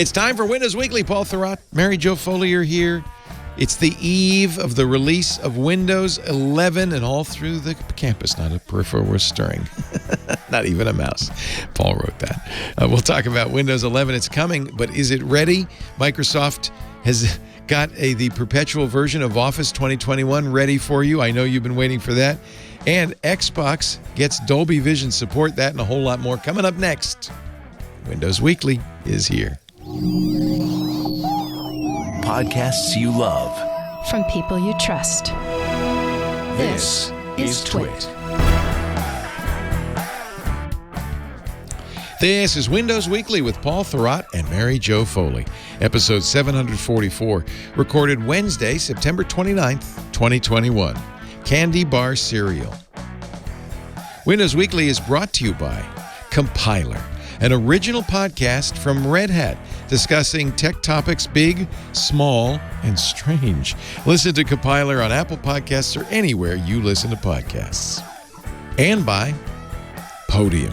It's time for Windows Weekly. Paul Thurrott, Mary Jo Foley are here. It's the eve of the release of Windows 11, and all through the campus, not a peripheral was stirring. Not even a mouse. Paul wrote that. We'll talk about Windows 11. It's coming, but is it ready? Microsoft has got the perpetual version of Office 2021 ready for you. I know you've been waiting for that. And Xbox gets Dolby Vision support. That and a whole lot more coming up next. Windows Weekly is here. Podcasts you love. From people you trust. This is Twit. This is Windows Weekly with Paul Thurrott and Mary Jo Foley. Episode 744, recorded Wednesday, September 29th, 2021. Candy Bar Cereal. Windows Weekly is brought to you by Compiler, an original podcast from Red Hat discussing tech topics big, small, and strange. Listen to Compiler on Apple Podcasts or anywhere you listen to podcasts. And by Podium.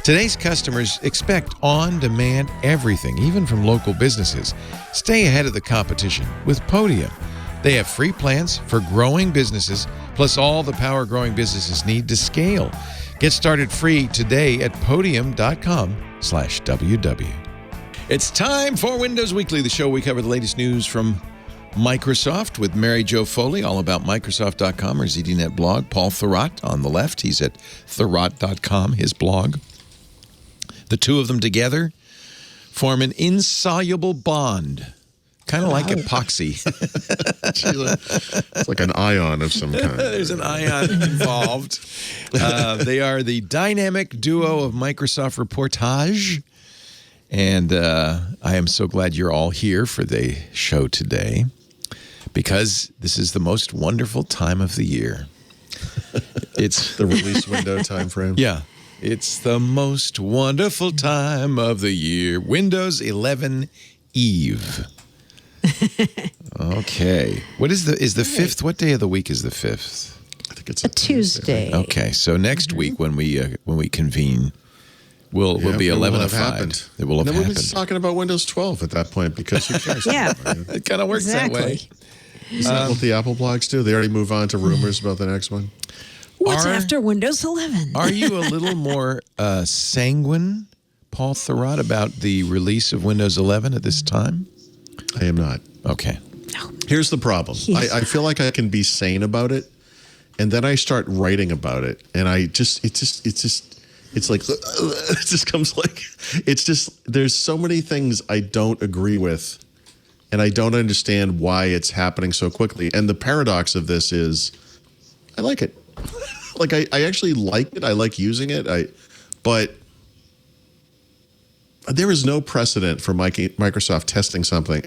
Today's customers expect on-demand everything, even from local businesses. Stay ahead of the competition with Podium. They have free plans for growing businesses, plus all the power growing businesses need to scale. Get started free today at podium.com/WW. It's time for Windows Weekly, the show we cover the latest news from Microsoft with Mary Jo Foley, all about Microsoft.com, or ZDNet blog. Paul Thurrott on the left. He's at Thurrott.com, his blog. The two of them together form an insoluble bond, kind of like epoxy. It's like an ion of some kind. There's an ion involved. They are the dynamic duo of Microsoft Reportage. And I am so glad you're all here for the show today, because this is the most wonderful time of the year. It's the release window time frame. Yeah. It's the most wonderful time of the year. Windows 11 Eve. Okay. What is the 5th? What day of the week is the 5th? I think it's a Tuesday. Okay. So next week when we convene, we'll be 11:05. It will have happened. We'll be talking about Windows 12 at that point, because who cares? Yeah. It kind of works that way. Is that what the Apple blogs do? They already move on to rumors about the next one? What's after Windows 11? Are you a little more sanguine, Paul Thurrott, about the release of Windows 11 at this time? I am not. Okay. Here's the problem. I feel like I can be sane about it, and then I start writing about it, and it just comes like, it's just, there's so many things I don't agree with, and I don't understand why it's happening so quickly. And the paradox of this is, I like it. Like, I actually like it. I like using it. But there is no precedent for Microsoft testing something,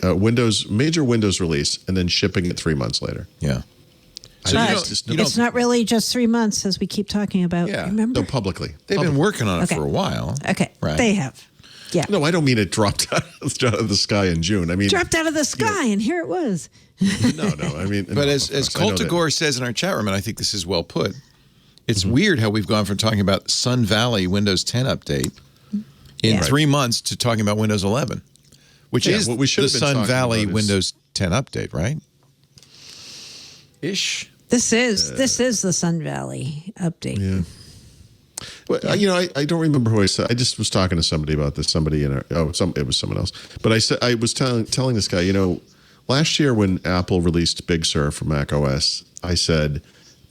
major Windows release, and then shipping it 3 months later. Yeah. So it's not really just 3 months, as we keep talking about. Yeah. Remember? No, publicly. They've been working on it for a while. Okay. Right. They have. Yeah. No, I don't mean it dropped out of the sky in June. I mean, dropped out of the sky, and here it was. No. I mean, but as Cultigore says in our chat room, and I think this is well put, it's weird how we've gone from talking about Sun Valley Windows 10 update in 3 months to talking about Windows 11, which is what we should the have been Sun talking Valley about Windows 10 update, right? Ish. This is the Sun Valley update. Yeah. Well, I don't remember who I said. I just was talking to somebody about this. Somebody it was someone else. But I was telling this guy, last year when Apple released Big Sur for Mac OS, I said,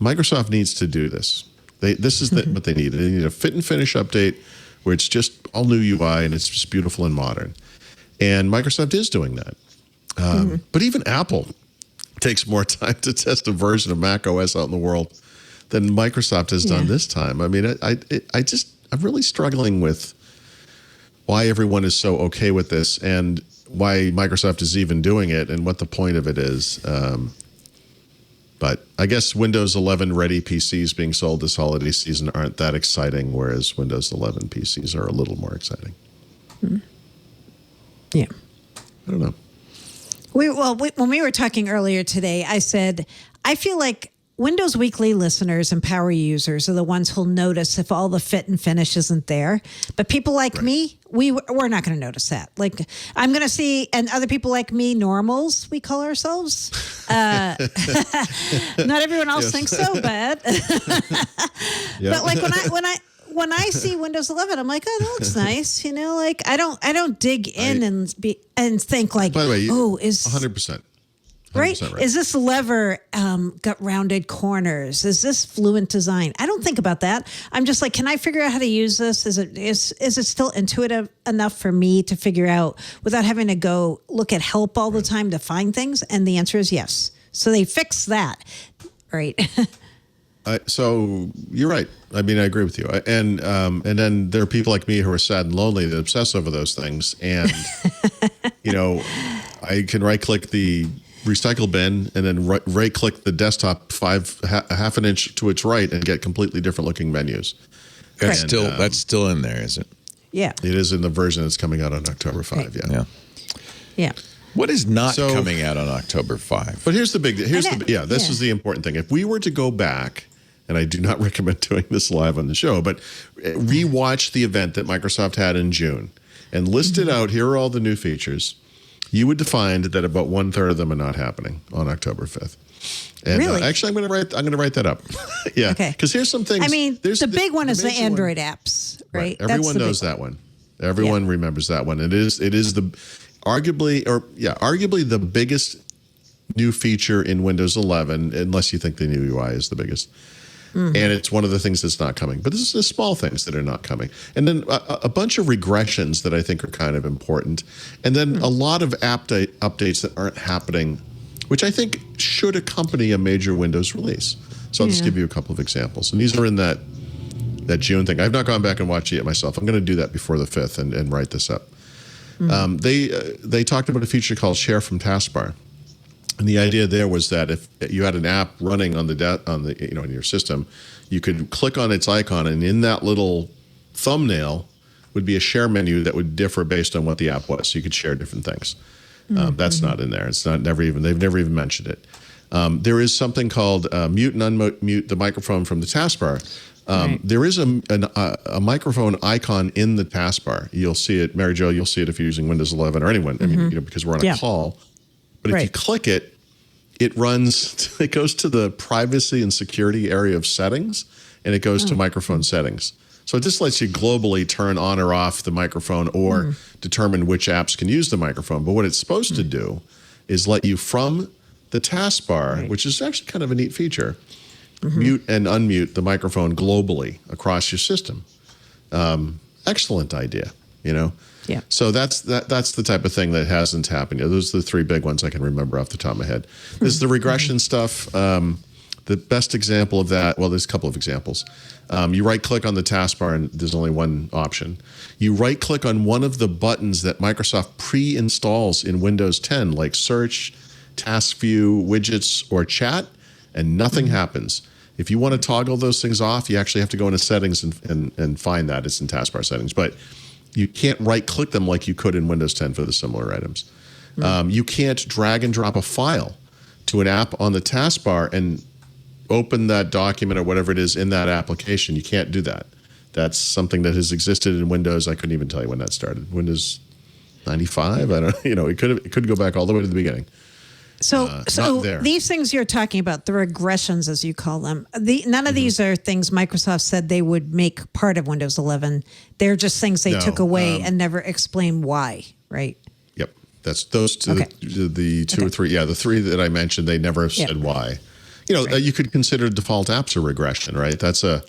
Microsoft needs to do this. This is what they need. They need a fit and finish update where it's just all new UI and it's just beautiful and modern. And Microsoft is doing that. But even Apple takes more time to test a version of Mac OS out in the world than Microsoft has done this time. I mean, I'm really struggling with why everyone is so okay with this and why Microsoft is even doing it and what the point of it is. But I guess Windows 11 ready PCs being sold this holiday season aren't that exciting, whereas Windows 11 PCs are a little more exciting. Yeah. I don't know. When we were talking earlier today, I said, I feel like Windows Weekly listeners and power users are the ones who'll notice if all the fit and finish isn't there. But people like me, we're not going to notice that. Like I'm going to see, and other people like me, normals, we call ourselves. Not everyone else thinks so, but but like when I see Windows 11, I'm like, oh, that looks nice. You know, like I don't dig in and think like, by the way, is 100%. Right? Is this lever got rounded corners? Is this fluent design? I don't think about that. I'm just like, can I figure out how to use this? Is it still intuitive enough for me to figure out without having to go look at help all the time to find things? And the answer is yes. So they fix that, right? So you're right. I mean, I agree with you. And then there are people like me who are sad and lonely that obsess over those things. And I can right-click the recycle bin and then right-click the desktop half an inch to its right and get completely different looking menus. That's still in there, is it? Yeah. It is in the version that's coming out on October 5. Right. Yeah. What is not coming out on October 5? But this is the important thing. If we were to go back, and I do not recommend doing this live on the show, but rewatch the event that Microsoft had in June and listed out, here are all the new features, you would find that about 1/3 of them are not happening on October 5th. And really? Actually, I'm going to write that up. Yeah. Okay. Because here's some things. I mean, the big one is the Android apps, right? Everyone knows that one. Everyone remembers that one. It is the arguably the biggest new feature in Windows 11, unless you think the new UI is the biggest. And it's one of the things that's not coming. But this is the small things that are not coming. And then a bunch of regressions that I think are kind of important. And then a lot of updates that aren't happening, which I think should accompany a major Windows release. So I'll just give you a couple of examples. And these are in that June thing. I've not gone back and watched it yet myself. I'm going to do that before the 5th and write this up. They talked about a feature called Share from Taskbar. And the idea there was that if you had an app running on in your system, you could click on its icon, and in that little thumbnail would be a share menu that would differ based on what the app was. So you could share different things. That's not in there. They've never even mentioned it. There is something called mute and unmute the microphone from the taskbar. There is a microphone icon in the taskbar. You'll see it, Mary Jo. You'll see it if you're using Windows 11 or anyone. I mean, because we're on a call. But if you click it, it goes to the privacy and security area of settings, and it goes to microphone settings. So it just lets you globally turn on or off the microphone or determine which apps can use the microphone. But what it's supposed to do is let you from the taskbar, which is actually kind of a neat feature, mute and unmute the microphone globally across your system. Excellent idea, Yeah. So that's the type of thing that hasn't happened yet. Those are the three big ones I can remember off the top of my head. There's the regression stuff. The best example of that, well, there's a couple of examples. You right-click on the taskbar, and there's only one option. You right-click on one of the buttons that Microsoft pre-installs in Windows 10, like Search, Task View, Widgets, or Chat, and nothing happens. If you want to toggle those things off, you actually have to go into Settings and find that. It's in Taskbar Settings. But you can't right-click them like you could in Windows 10 for the similar items. You can't drag and drop a file to an app on the taskbar and open that document or whatever it is in that application. You can't do that. That's something that has existed in Windows. I couldn't even tell you when that started. Windows 95? I don't. It could go back all the way to the beginning. So these things you're talking about, the regressions as you call them, none of these are things Microsoft said they would make part of Windows 11. They're just things they took away and never explained why, right? Yep. That's those two, the two or three. Yeah, the three that I mentioned, they never said why. You could consider default apps a regression, right? That's it's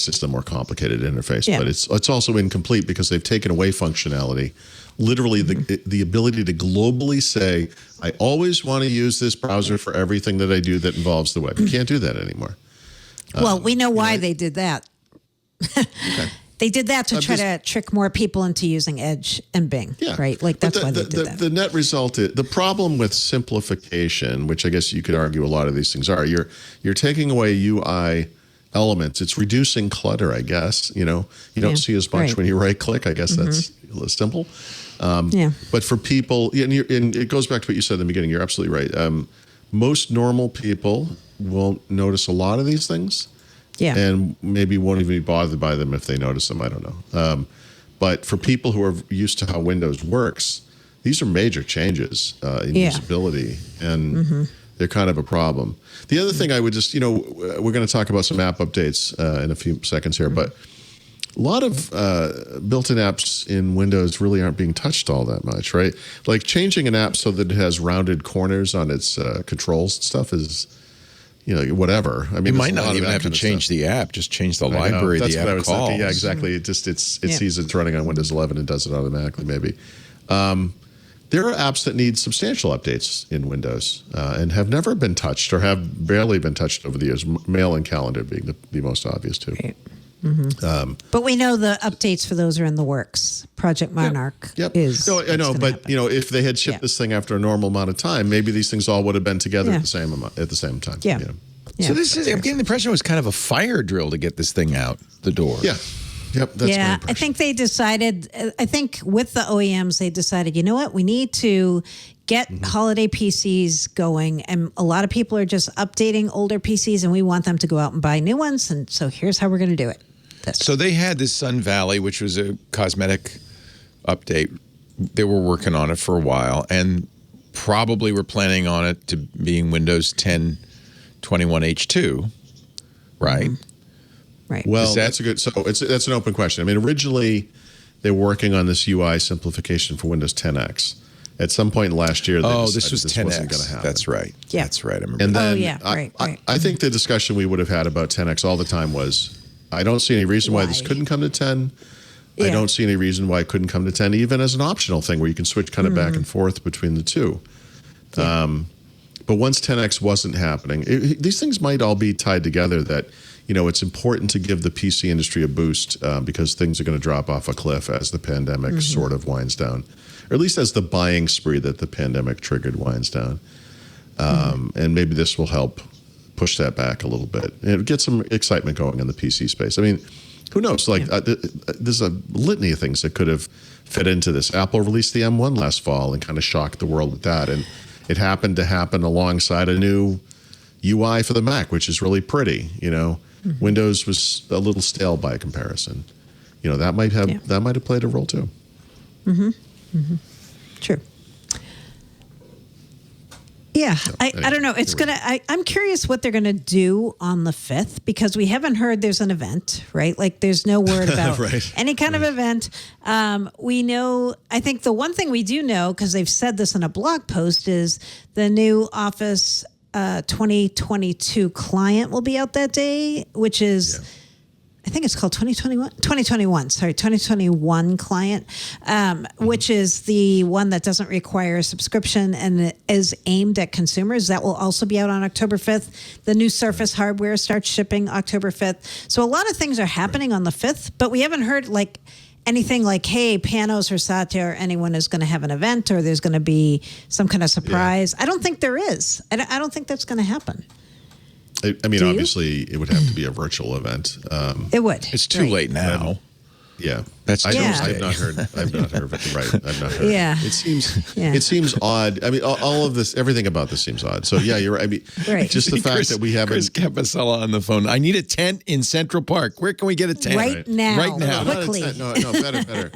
just a more complicated interface, but it's also incomplete because they've taken away functionality. Literally, the ability to globally say, I always want to use this browser for everything that I do that involves the web. You can't do that anymore. Well, we know why they did that. They did that to try to trick more people into using Edge and Bing, right? Like that's why they did that. The net result is the problem with simplification, which I guess you could argue a lot of these things are. You're taking away UI elements. It's reducing clutter, I guess. You don't see as much when you right click. I guess that's simple. But for people, and it goes back to what you said in the beginning. You're absolutely right. most normal people won't notice a lot of these things. Yeah. And maybe won't even be bothered by them if they notice them. I don't know. But for people who are used to how Windows works, these are major changes in usability, and they're kind of a problem. The other thing I would just, we're going to talk about some app updates in a few seconds here, but a lot of built-in apps in Windows really aren't being touched all that much, right? Like changing an app so that it has rounded corners on its controls and stuff is, whatever. I mean, You might not even have to change the app; just change the library the app calls. Thinking. Yeah, exactly. It sees it's running on Windows 11 and does it automatically. Maybe there are apps that need substantial updates in Windows and have never been touched or have barely been touched over the years. Mail and calendar being the most obvious two. Right. But we know the updates for those are in the works. Project MarkR is. No, I know, but if they had shipped this thing after a normal amount of time, maybe these things all would have been together at the same time. Yeah. So this is, I'm getting the impression it was kind of a fire drill to get this thing out the door. Yeah. Yep. That's my impression. I think they decided. I think with the OEMs, they decided. You know what? We need to get holiday PCs going, and a lot of people are just updating older PCs, and we want them to go out and buy new ones. And so here's how we're going to do it. So they had this Sun Valley, which was a cosmetic update. They were working on it for a while, and probably were planning on it to being Windows 10 21H2, right? Right. Well, that's a good. So that's an open question. I mean, originally they were working on this UI simplification for Windows 10X. At some point last year, they this was 10X. Wasn't going to happen. That's right. Yeah. That's right. I remember. And then right. I think the discussion we would have had about 10X all the time was, I don't see any reason why this couldn't come to 10. I don't see any reason why it couldn't come to 10, even as an optional thing where you can switch kind of back and forth between the two. But once 10X wasn't happening, these things might all be tied together that, it's important to give the PC industry a boost because things are going to drop off a cliff as the pandemic sort of winds down, or at least as the buying spree that the pandemic triggered winds down. And maybe this will help push that back a little bit and get some excitement going in the PC space. I mean, who knows? Like, there's a litany of things that could have fit into this. Apple released the M1 last fall and kind of shocked the world with that. And it happened to happen alongside a new UI for the Mac, which is really pretty. Windows was a little stale by comparison. That might have played a role too. True. Yeah, I don't know. It's I'm curious what they're gonna do on the 5th, because we haven't heard there's an event, right? Like there's no word about any kind of event. We know. I think the one thing we do know, because they've said this in a blog post, is the new Office 2022 client will be out that day, which is. I think it's called 2021 client, which is the one that doesn't require a subscription and is aimed at consumers. That will also be out on October 5th. The new Surface hardware starts shipping October 5th. So a lot of things are happening on the 5th, but we haven't heard anything like, hey, Panos or Satya or anyone is going to have an event or there's going to be some kind of surprise. I don't think there is. I don't think that's going to happen. I mean, obviously, it would have to be a virtual event. It would. It's too late now. That's I've not heard of it. Right. I've not heard. Yeah. It seems odd. I mean, all of this, everything about this seems odd. So yeah, you're right. I mean, just the fact that we haven't. Chris Capasella on the phone. I need a tent in Central Park. Where can we get a tent? Right now. Right now. Quickly. No, better.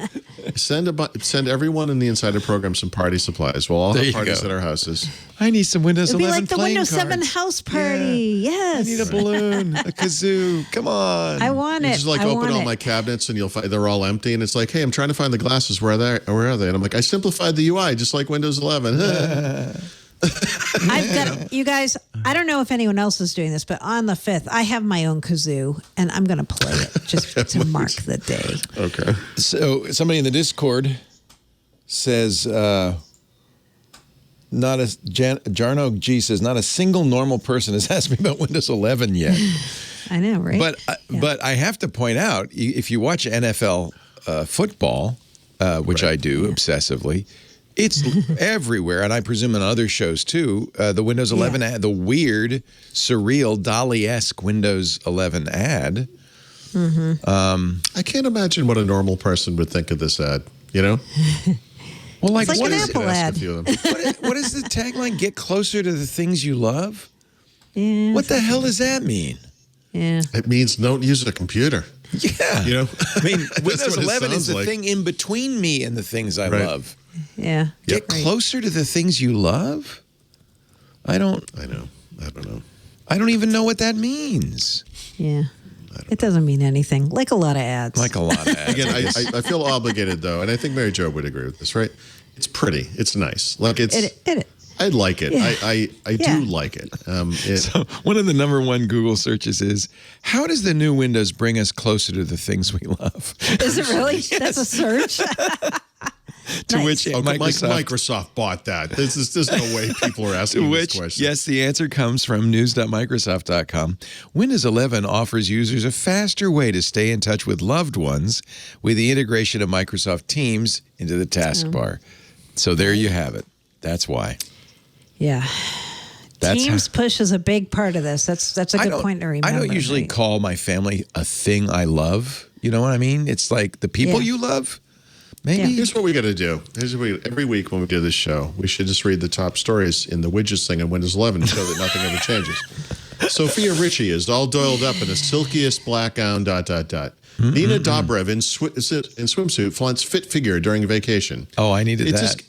Send everyone in the Insider program some party supplies. We'll all have parties at our houses. I need some Windows It'll 11 be like the playing Windows 7 cards. house party. Yes. I need a balloon, a kazoo. Come on. I want it. Just open all my cabinets and you'll find they're all empty, and it's like, hey, I'm trying to find the glasses. Where are they? And I'm like, I simplified the UI just like Windows 11. I've got you guys. I don't know if anyone else is doing this, but on the 5th, I have my own kazoo, and I'm going to play it just to mark the day. Okay. So somebody in the Discord says, Jarno G says, not a single normal person has asked me about Windows 11 yet. I know, right? But I have to point out, if you watch NFL football, which I do obsessively, it's everywhere, and I presume in other shows too. The Windows 11 ad, the weird, surreal, Dali-esque Windows 11 ad. I can't imagine what a normal person would think of this ad. Well, like, It's like what an is, Apple ad. what is the tagline? Get closer to the things you love? Yeah. What the hell does that mean? Yeah. It means don't use a computer. Yeah. You know? I mean, That's Windows what it 11 is sounds the like. thing in between me and the things I Right. love. Yeah. Get closer to the things you love? I don't know. I don't even know what that means. Yeah. It doesn't mean anything. Like a lot of ads. Like a lot of ads. Again, I feel obligated though, and I think Mary Jo would agree with this, right? It's pretty. It's nice. Like it's. I like it. Yeah. I do like it. So one of the number one Google searches is, how does the new Windows bring us closer to the things we love? Is it really? Yes. That's a search? To Nice. which Microsoft bought that. There's no way people are asking To this which, question. yes, the answer comes from news.microsoft.com. Windows 11 offers users a faster way to stay in touch with loved ones with the integration of Microsoft Teams into the taskbar. So there you have it. That's why. Yeah. That's Teams push is a big part of this. That's a good point to remember. I don't usually right? call my family a thing I love. You know what I mean? It's like the people you love. Maybe. Yeah. Here's what we got to do. Every week when we do this show, we should just read the top stories in the widgets thing in Windows 11 to show that nothing ever changes. Sophia Ritchie is all doiled up in the silkiest black gown, ... Nina Dobrev in swimsuit flaunts fit figure during vacation. Oh, I needed that.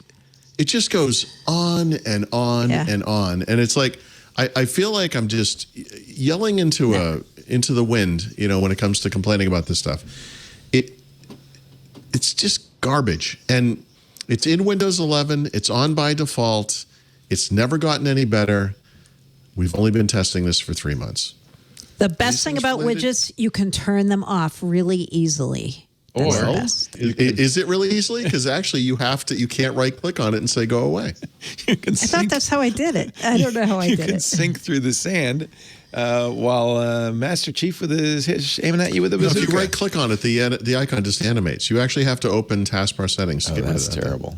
It just goes on and on and on. And it's like, I feel like I'm just yelling into the wind, you know, when it comes to complaining about this stuff. It's just garbage. And it's in Windows 11. It's on by default. It's never gotten any better. We've only been testing this for 3 months. The best thing about widgets, you can turn them off really easily. That's the best. Is it really easily? Because actually you can't right click on it and say go away. You can I thought that's how I did it. I don't know how I did You can it. sink through the sand while Master Chief is aiming at you with a bazooka. If you right click on it, the icon just animates. You actually have to open taskbar settings to get rid of that. That's terrible.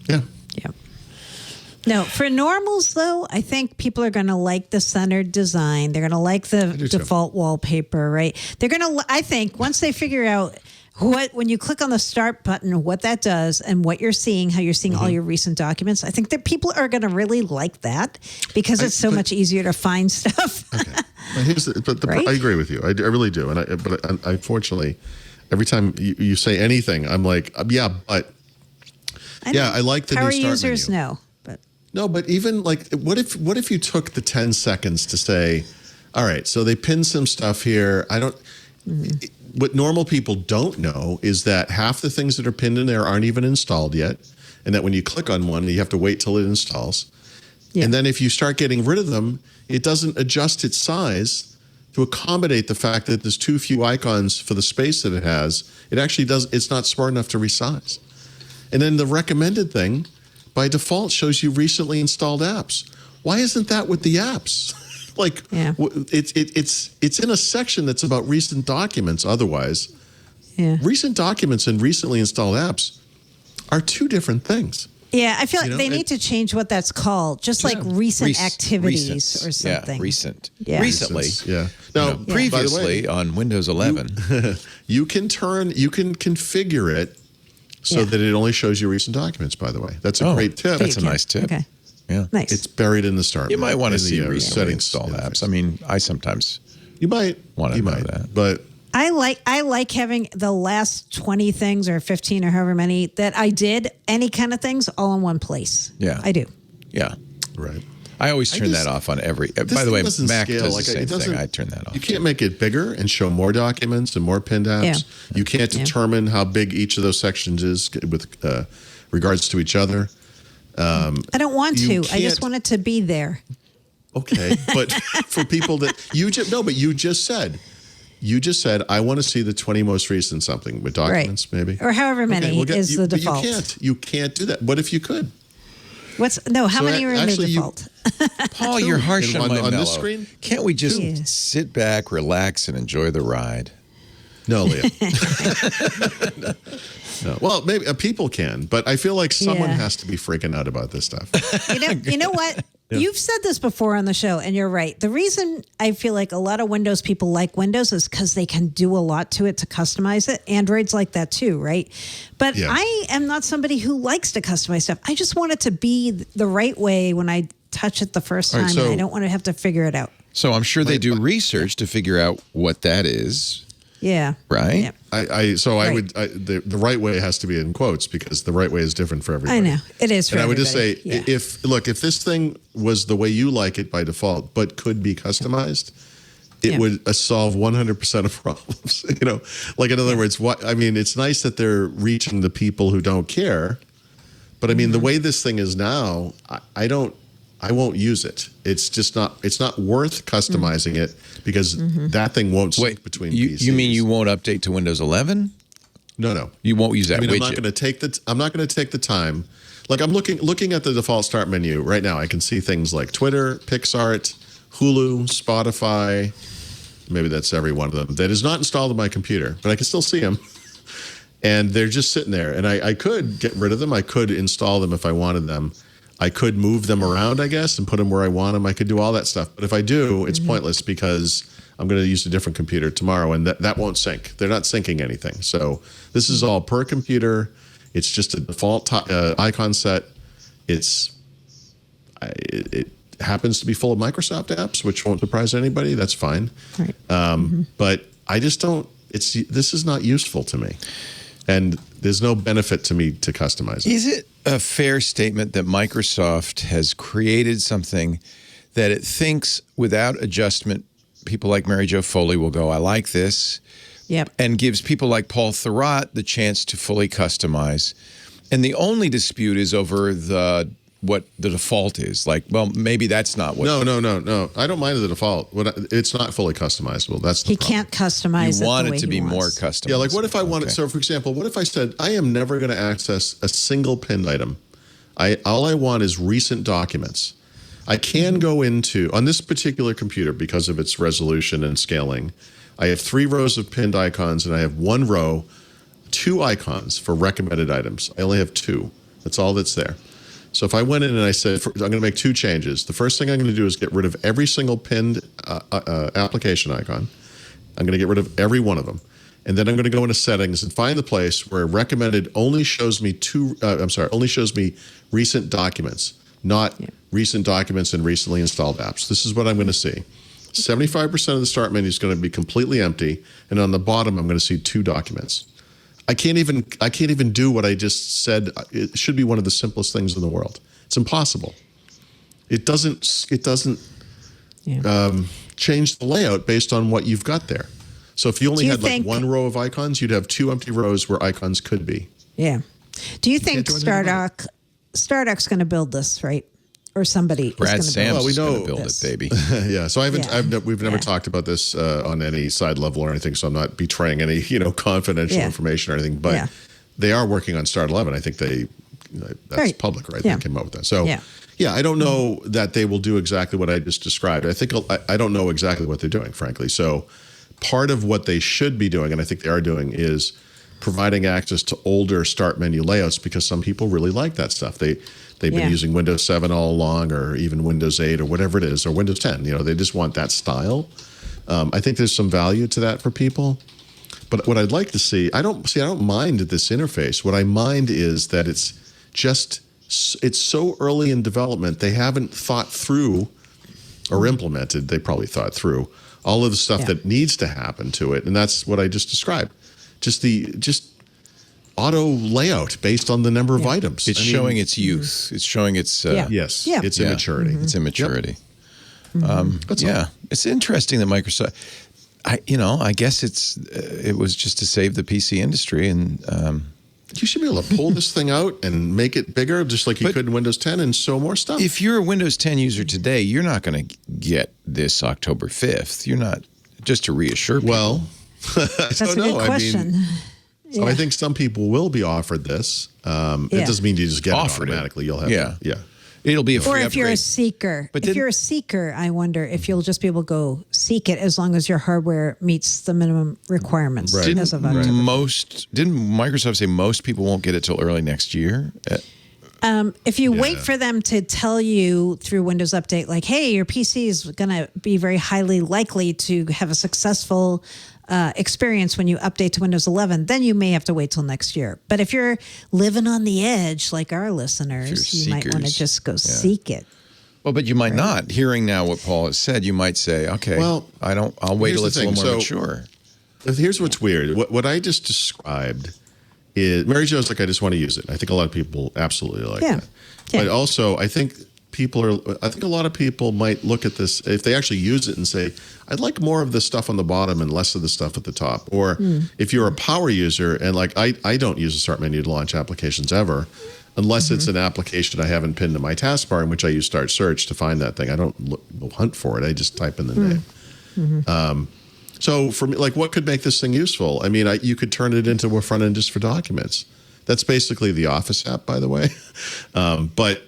Yeah. Yeah. No, for normals though, I think people are going to like the centered design. They're going to like the default wallpaper, right? They're going to. I think once they figure out when you click on the start button, what that does and what you're seing, how you're seeing all your recent documents, I think that people are going to really like that because it's so much easier to find stuff. Okay. Right? I agree with you. I really do. But unfortunately, every time you say anything, I'm like, but. I like the new power start users menu. know, but No, but even like, what if you took the 10 seconds to say, all right, so they pinned some stuff here. What normal people don't know is that half the things that are pinned in there aren't even installed yet, and that when you click on one, you have to wait till it installs. Yeah. And then if you start getting rid of them, it doesn't adjust its size to accommodate the fact that there's too few icons for the space that it has. It actually does. It's not smart enough to resize. And then the recommended thing, by default, shows you recently installed apps. Why isn't that with the apps? It's in a section that's about recent documents. Otherwise, recent documents and recently installed apps are two different things. Yeah, I feel like they need to change what that's called, just like recent activities or something. Yeah, recent. Yeah. Recently. Yeah. Now, previously on Windows 11. You can configure it so that it only shows you recent documents, by the way. That's a great tip. That's a nice tip. Okay. Yeah. Nice. It's buried in the start. You might want to see recently settings installed apps. I mean, I sometimes you might want to know that. But I like having the last 20 things or 15 or however many that I did, any kind of things, all in one place. Yeah. I do. Yeah. Right. I always turn that off on every. By the way, Mac does the same thing. I turn that off. You can't make it bigger and show more documents and more pinned apps. Yeah. You can't determine how big each of those sections is with regards to each other. I don't want to. I just want it to be there. Okay, but for people that you just said I want to see the 20 most recent something with documents, maybe, or however many is the default. You can't do that. What if you could? How many are in the default? Paul, you're harsh on my mellow. This screen? Can't we just sit back, relax, and enjoy the ride? No, Leah. No. Well, maybe people can, but I feel like someone has to be freaking out about this stuff. You know what? You've said this before on the show, and you're right. The reason I feel like a lot of Windows people like Windows is because they can do a lot to it to customize it. Android's like that too, right? But I am not somebody who likes to customize stuff. I just want it to be the right way when I touch it the first time, and I don't want to have to figure it out. So I'm sure they do research to figure out what that is. Yeah. Right? Yeah. The right way has to be in quotes because the right way is different for everybody. I know. It is for everybody. And I would just say, if this thing was the way you like it by default, but could be customized, it would solve 100% of problems. Like in other words, it's nice that they're reaching the people who don't care. But I mean, the way this thing is now, I won't use it. It's just not. It's not worth customizing it because that thing won't sync between PCs. You mean you won't update to Windows 11? No. You won't use that widget. I'm not going to take the time. Like I'm looking at the default start menu right now. I can see things like Twitter, PixArt, Hulu, Spotify. Maybe that's every one of them that is not installed on my computer, but I can still see them. And they're just sitting there. And I could get rid of them. I could install them if I wanted them. I could move them around, I guess, and put them where I want them. I could do all that stuff. But if I do, it's pointless because I'm going to use a different computer tomorrow, and that won't sync. They're not syncing anything. So this is all per computer. It's just a default icon set. It happens to be full of Microsoft apps, which won't surprise anybody. That's fine. Right. But I just don't. This is not useful to me. And there's no benefit to me to customize it. Is it a fair statement that Microsoft has created something that it thinks without adjustment, people like Mary Jo Foley will go, I like this, and gives people like Paul Thurrott the chance to fully customize. And the only dispute is over what the default is. Like, well, maybe that's not what. No. I don't mind the default. It's not fully customizable. That's the problem. Can't customize you it want the way it to be more customized. Yeah, like what if I wanted? So, for example, what if I said I am never going to access a single pinned item? All I want is recent documents. I can go into on this particular computer because of its resolution and scaling. I have 3 rows of pinned icons, and I have 1 row, 2 icons for recommended items. I only have 2. That's all that's there. So if I went in and I said, I'm going to make 2 changes. The first thing I'm going to do is get rid of every single pinned application icon. I'm going to get rid of every one of them. And then I'm going to go into settings and find the place where recommended only shows me only shows me recent documents, not recent documents and recently installed apps. This is what I'm going to see. 75% of the start menu is going to be completely empty. And on the bottom, I'm going to see 2 documents. I can't even do what I just said. It should be one of the simplest things in the world. It's impossible. It doesn't change the layout based on what you've got there. So if you only had like 1 row of icons, you'd have 2 empty rows where icons could be. Yeah. Do you think Stardock's going to build this, right? Or somebody Brad is going to build it, baby. Yeah. So we've never talked about this on any side level or anything. So I'm not betraying any, confidential information or anything. But they are working on Start 11. I think that's public, right? Yeah. They came up with that. So I don't know that they will do exactly what I just described. I don't know exactly what they're doing, frankly. So part of what they should be doing, and I think they are doing, is providing access to older start menu layouts because some people really like that stuff. They've been using Windows 7 all along, or even Windows 8 or whatever it is, or Windows 10. They just want that style. I think there's some value to that for people. But what I'd like to see, I don't mind this interface. What I mind is that it's so early in development, they haven't thought through or implemented. They probably thought through all of the stuff that needs to happen to it, and that's what I just described. Just auto layout based on the number of items. It's showing its youth. It's showing its its immaturity. It's immaturity. It's interesting that Microsoft. I guess it was just to save the PC industry, and you should be able to pull this thing out and make it bigger, just like you could in Windows 10, and show more stuff. If you're a Windows 10 user today, you're not going to get this October 5th. You're not. Just to reassure people. Well, That's a good question. So I think some people will be offered this. It doesn't mean you just get it automatically. You'll have It'll be a free upgrade. Or if you're a seeker. If you're a seeker, I wonder if you'll just be able to go seek it as long as your hardware meets the minimum requirements. Right. Didn't Microsoft say most people won't get it till early next year? If you wait for them to tell you through Windows Update, like, hey, your PC is going to be very highly likely to have a successful experience when you update to Windows 11, then you may have to wait till next year. But if you're living on the edge, like our listeners, you might want to just go seek it. Well, but you might not. Hearing now what Paul has said, you might say, okay, well, I'll wait till it's a little more mature. Here's what's weird. What I just described is, Mary Jo's like, I just want to use it. I think a lot of people absolutely like that. Yeah. But also, I think a lot of people might look at this, if they actually use it and say, I'd like more of the stuff on the bottom and less of the stuff at the top. Or if you're a power user, and like I don't use the start menu to launch applications ever, unless it's an application I haven't pinned to my taskbar, in which I use start search to find that thing. I don't go hunt for it. I just type in the name. So for me, like, what could make this thing useful? I mean, you could turn it into a front end just for documents. That's basically the Office app, by the way. But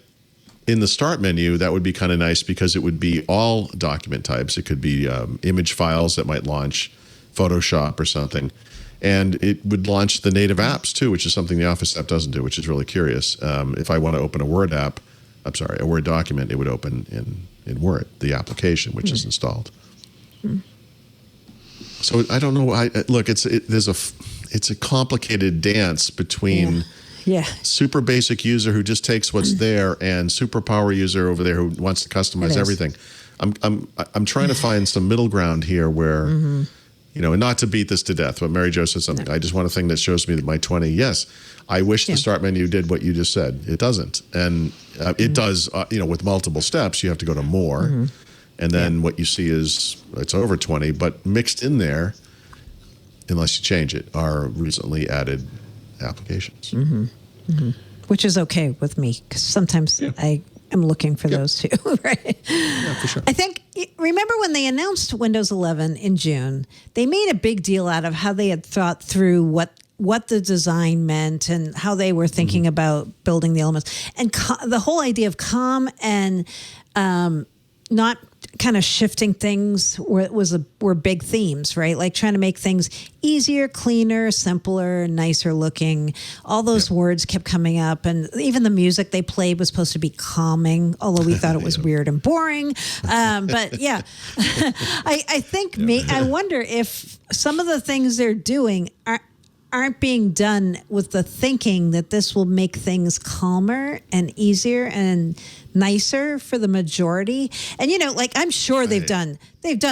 in the start menu, that would be kind of nice because it would be all document types. It could be image files that might launch Photoshop or something. And it would launch the native apps too, which is something the Office app doesn't do, which is really curious. If I want to open a Word document, it would open in Word, the application, which is installed. So I don't know. Look, it's a complicated dance between super basic user who just takes what's there and super power user over there who wants to customize everything. I'm trying to find some middle ground here where, you know, and not to beat this to death, but Mary Jo said something. I just want a thing that shows me that my 20. Yes, I wish the start menu did what you just said. It doesn't, and it does. You know, with multiple steps, you have to go to more. And then what you see is it's over 20, but mixed in there, unless you change it, are recently added applications. Which is okay with me, because sometimes I am looking for those too, right? Yeah, for sure. I think, remember when they announced Windows 11 in June, they made a big deal out of how they had thought through what the design meant and how they were thinking about building the elements. And the whole idea of calm and not kind of shifting things were big themes, right? Like trying to make things easier, cleaner, simpler, nicer looking. All those words kept coming up, and even the music they played was supposed to be calming, although we thought it was weird and boring. But yeah, I think I wonder if some of the things they're doing aren't being done with the thinking that this will make things calmer and easier and nicer for the majority. And, you know, like, I'm sure they've done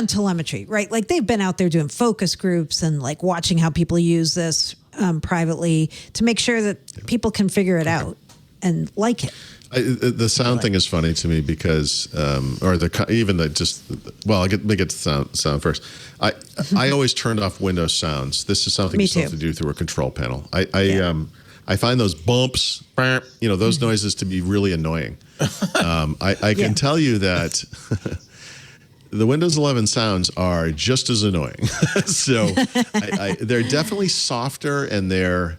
telemetry, right? Like, they've been out there doing focus groups and like watching how people use this privately to make sure that people can figure it out and like it. The sound thing is funny to me because, I'll get to sound first. I always turned off Windows sounds. This is something you still have to do through a control panel. I find those bumps, you know, those noises to be really annoying. I can tell you that the Windows 11 sounds are just as annoying. So they're definitely softer, and they're,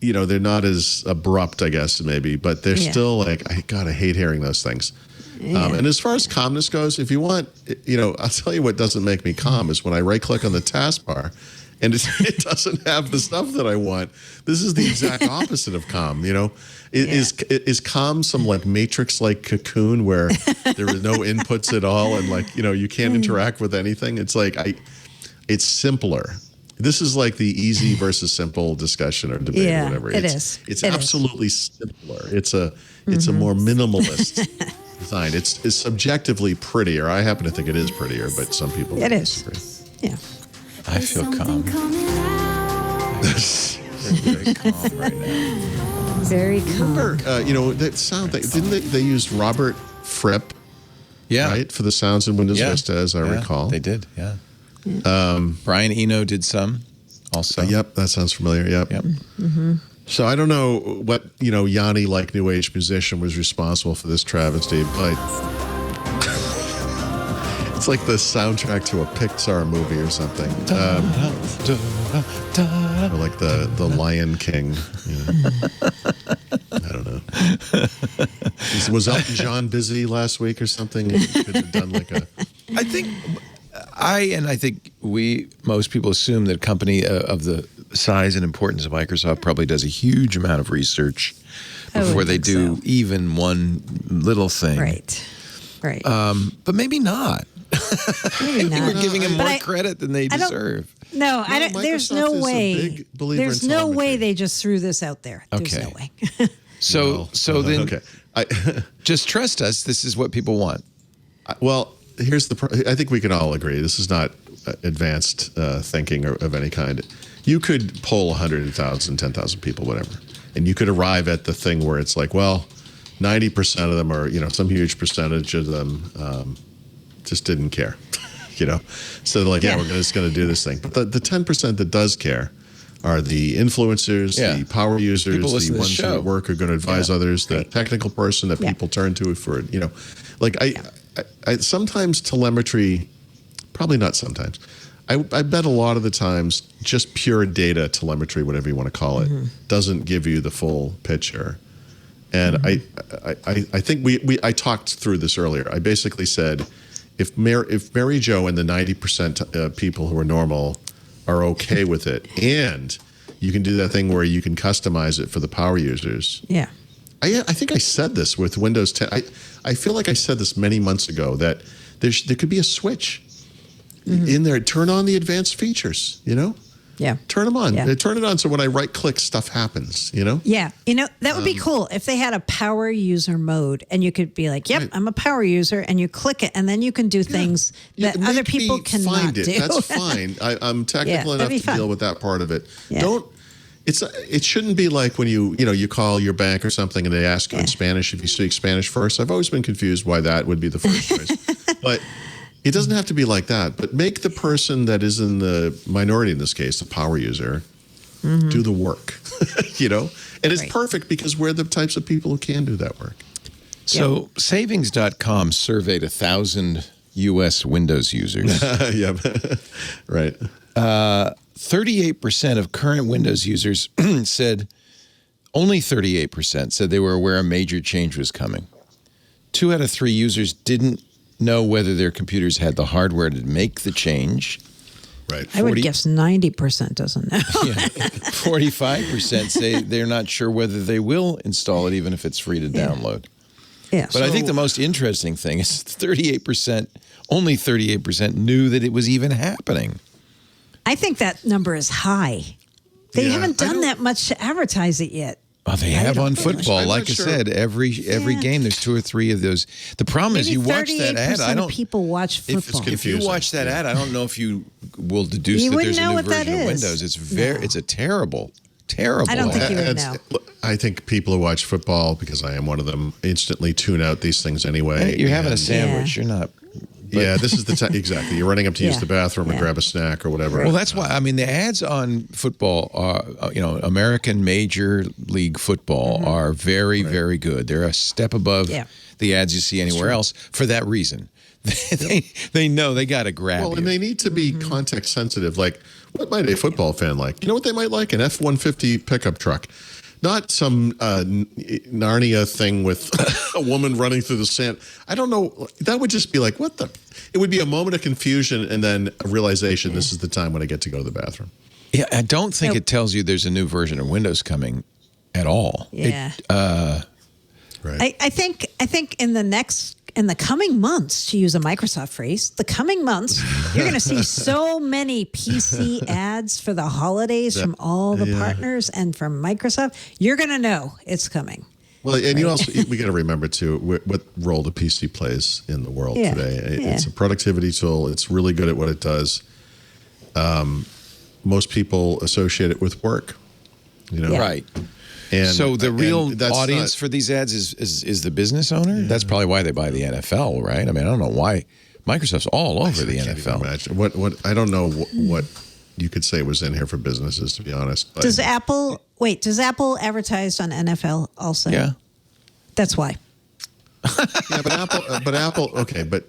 you know, they're not as abrupt, I guess, maybe, but they're still like, I hate hearing those things. And as far as calmness goes, if you want, you know, I'll tell you what doesn't make me calm is when I right-click on the taskbar and it doesn't have the stuff that I want. This is the exact opposite of calm, you know. Is calm some like matrix-like cocoon where there are no inputs at all and, like, you know, you can't interact with anything? It's like, it's simpler. This is like the easy versus simple discussion or debate or whatever. It's absolutely simpler. It's a more minimalist design. It's subjectively prettier. I happen to think it is prettier, but some people it is. Disagree. Yeah. I feel calm. Very calm right now. Very calm. Remember, you know, that sound thing, didn't they use Robert Fripp? Right, for the sounds in Windows Vista, as I recall. They did. Yeah. Brian Eno did some also. Yep, that sounds familiar. Yep. So I don't know what, you know, Yanni, like New Age musician, was responsible for this travesty, but it's like the soundtrack to a Pixar movie or something. Or like the Lion King. You know. I don't know. Was Elton John busy last week or something? He could have done like a... I think most people assume that a company of the size and importance of Microsoft probably does a huge amount of research before they think do so. even one little thing. Right. But maybe not. Maybe Maybe not. we're giving them But more credit than they deserve. No, I don't. There's Microsoft no is a way. big believer There's in no telemetry. way they just threw this out there. There's Okay. no way. So then okay. just trust us. This is what people want. Well, here's I think we can all agree. This is not advanced thinking of any kind. You could poll 100,000, 10,000 people, whatever, and you could arrive at the thing where it's like, well, 90% of them are, some huge percentage of them just didn't care, So they're like, we're just going to do this thing. But the 10% that does care are the influencers, the power users, People listen the to the ones who show. at work are going to advise others, the technical person that people turn to for, like I sometimes telemetry, probably not sometimes. I bet a lot of the times just pure data telemetry, whatever you want to call it, doesn't give you the full picture. And I think I talked through this earlier. I basically said, if Mary Jo and the 90% people who are normal are okay with it, and you can do that thing where you can customize it for the power users. Yeah. I think I said this with Windows 10. I feel like I said this many months ago that there could be a switch in there. Turn on the advanced features, Yeah. Turn them on. Yeah. Turn it on so when I right-click, stuff happens, Yeah. That would be cool if they had a power user mode and you could be like, yep, I'm a power user, and you click it, and then you can do things that Make other people me cannot find it. do. That's fine. I'm technical enough that'd be to fun. deal with that part of it. Yeah. It shouldn't be like when you call your bank or something and they ask you in Spanish if you speak Spanish first. I've always been confused why that would be the first choice. But it doesn't have to be like that. But make the person that is in the minority in this case, the power user, do the work. And it's perfect because we're the types of people who can do that work. So savings.com surveyed 1,000 U.S. Windows users. Yeah, right. 38% of current Windows users said, only 38% said they were aware a major change was coming. 2 out of 3 users didn't know whether their computers had the hardware to make the change. Right. I would guess 90% doesn't know. 45% say they're not sure whether they will install it, even if it's free to download. Yeah. But I think the most interesting thing is 38%, only 38% knew that it was even happening. I think that number is high. They haven't done that much to advertise it yet. Oh, they have on football. I'm Like not I sure. said, every game there's 2 or 3 of those. The problem is Maybe you watch that ad. 38% of people watch football. If you watch that ad, I don't know if you will deduce You that wouldn't there's a know new what that version of is. Windows. It's No. it's a terrible I don't think ad. you would It's- know. I think people who watch football, because I am one of them, instantly tune out these things anyway. You're having a And- sandwich. You're not. Yeah, this is the time. Exactly. You're running up to use the bathroom and grab a snack or whatever. Well, that's why. I mean, the ads on football, American Major League Football are very, very good. They're a step above the ads you see anywhere else for that reason. They know they got to grab Well, you. and they need to be context sensitive. Like, what might a football fan like? You know what they might like? An F-150 pickup truck. Not some Narnia thing with a woman running through the sand. I don't know. That would just be like, what the? It would be a moment of confusion and then a realization, this is the time when I get to go to the bathroom. Yeah, I don't think it tells you there's a new version of Windows coming at all. Yeah. Right. I think in the coming months, to use a Microsoft phrase, the coming months, you're going to see so many PC ads for the holidays from all the partners and from Microsoft. You're going to know it's coming. Well, and you also we got to remember too what role the PC plays in the world today. It's a productivity tool. It's really good at what it does. Most people associate it with work. Right. And so the real that's audience for these ads is the business owner. That's probably why they buy the NFL, right? I mean, I don't know why Microsoft's all over the I can't even NFL. imagine. What I don't know what you could say was in here for businesses, to be honest. But Does Apple advertise on NFL also? Yeah. That's why. yeah, but Apple. Okay, but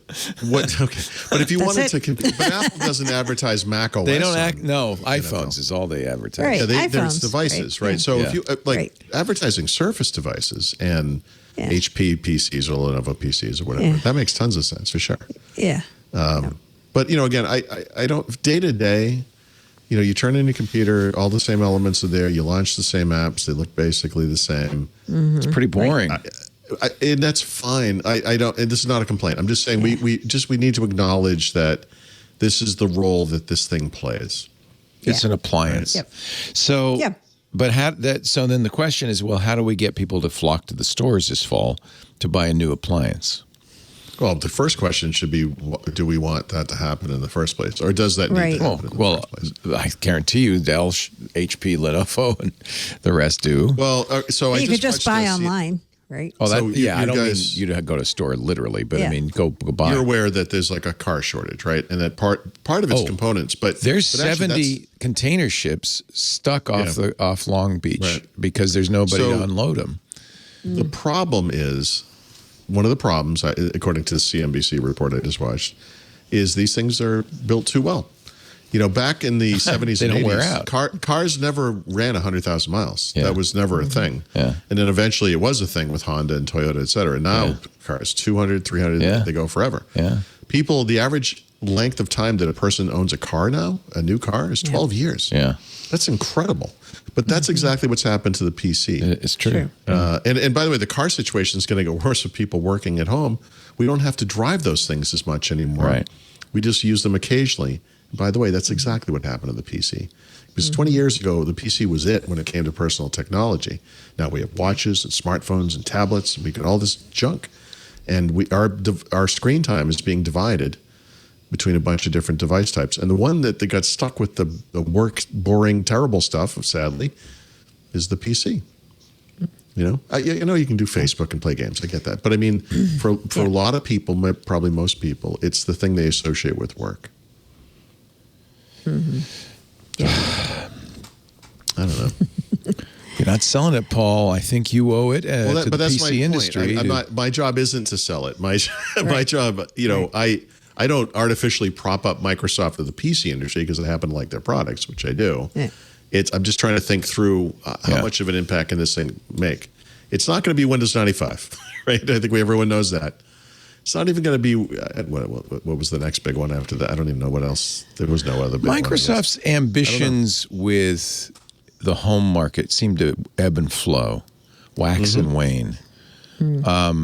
what? Okay, but if you That's wanted it. to compete, but Apple doesn't advertise Mac OS. They don't on iPhones is all they advertise. Right. Yeah, there's iPhones, devices, right? right? So Yeah. if you advertising Surface devices and HP PCs or Lenovo PCs or whatever, that makes tons of sense for sure. Yeah. But again, I don't day to day. You turn in your computer, all the same elements are there. You launch the same apps; they look basically the same. It's pretty boring. And that's fine. I don't. And this is not a complaint. I'm just saying we need to acknowledge that this is the role that this thing plays. It's an appliance. Yep. So, Yep. but so then the question is, well, how do we get people to flock to the stores this fall to buy a new appliance? Well, the first question should be, do we want that to happen in the first place? Or does that need to happen in the first place? I guarantee you Dell, HP, Lenovo, and the rest do. Well, so You could just buy online, right? Oh, So I don't mean guys- you to go to a store literally, but I Yeah. mean go buy. You're aware that there's like a car shortage, right? And that part of its components, but There's but actually 70 container ships stuck off Long Beach Right. because there's nobody So- to unload them. the problem is, one of the problems, according to the CNBC report I just watched, is these things are built too well. You know, back in the 70s They and don't 80s, wear out. Cars never ran 100,000 miles. Yeah. That was never a thing. Yeah. And then eventually it was a thing with Honda and Toyota, et cetera. Now cars, 200, 300, Yeah. they go forever. Yeah. People, the average length of time that a person owns a car now, a new car, is 12 years. Yeah, That's incredible. But that's exactly what's happened to the PC. it's true. And by the way, the car situation is going to get worse with people working at home. We don't have to drive those things as much anymore. Right. We just use them occasionally. By the way, that's exactly what happened to the PC. Because 20 years ago, the PC was it when it came to personal technology. Now we have watches and smartphones and tablets, and we got all this junk. And our screen time is being divided between a bunch of different device types. And the one that they got stuck with the work, boring, terrible stuff, sadly, is the PC. You know, I know you can do Facebook and play games. I get that. But I mean, for a lot of people, probably most people, it's the thing they associate with work. Yeah. I don't know. You're not selling it, Paul. I think you owe it to the But that's PC my industry. point. My job isn't to sell it. My job, you know, I don't artificially prop up Microsoft or the PC industry because I happen to like their products, which I do. Yeah. I'm just trying to think through how much of an impact can this thing make. It's not going to be Windows 95, right? I think everyone knows that. It's not even going to be what was the next big one after that? I don't even know what else. There was no other big one, I guess. Microsoft's ambitions with the home market seem to ebb and flow, wax and wane. I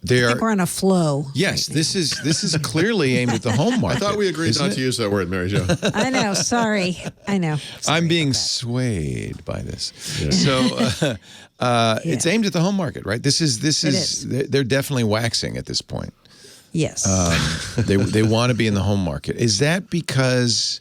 think we're on a flow. Yes, this is clearly aimed at the home I market. thought we agreed isn't not it? to use that word, Mary Jo. I know. Sorry. I know. I'm being swayed by this. So it's aimed at the home market, right? This is they're definitely waxing at this point. Yes. They want to be in the home market. Is that because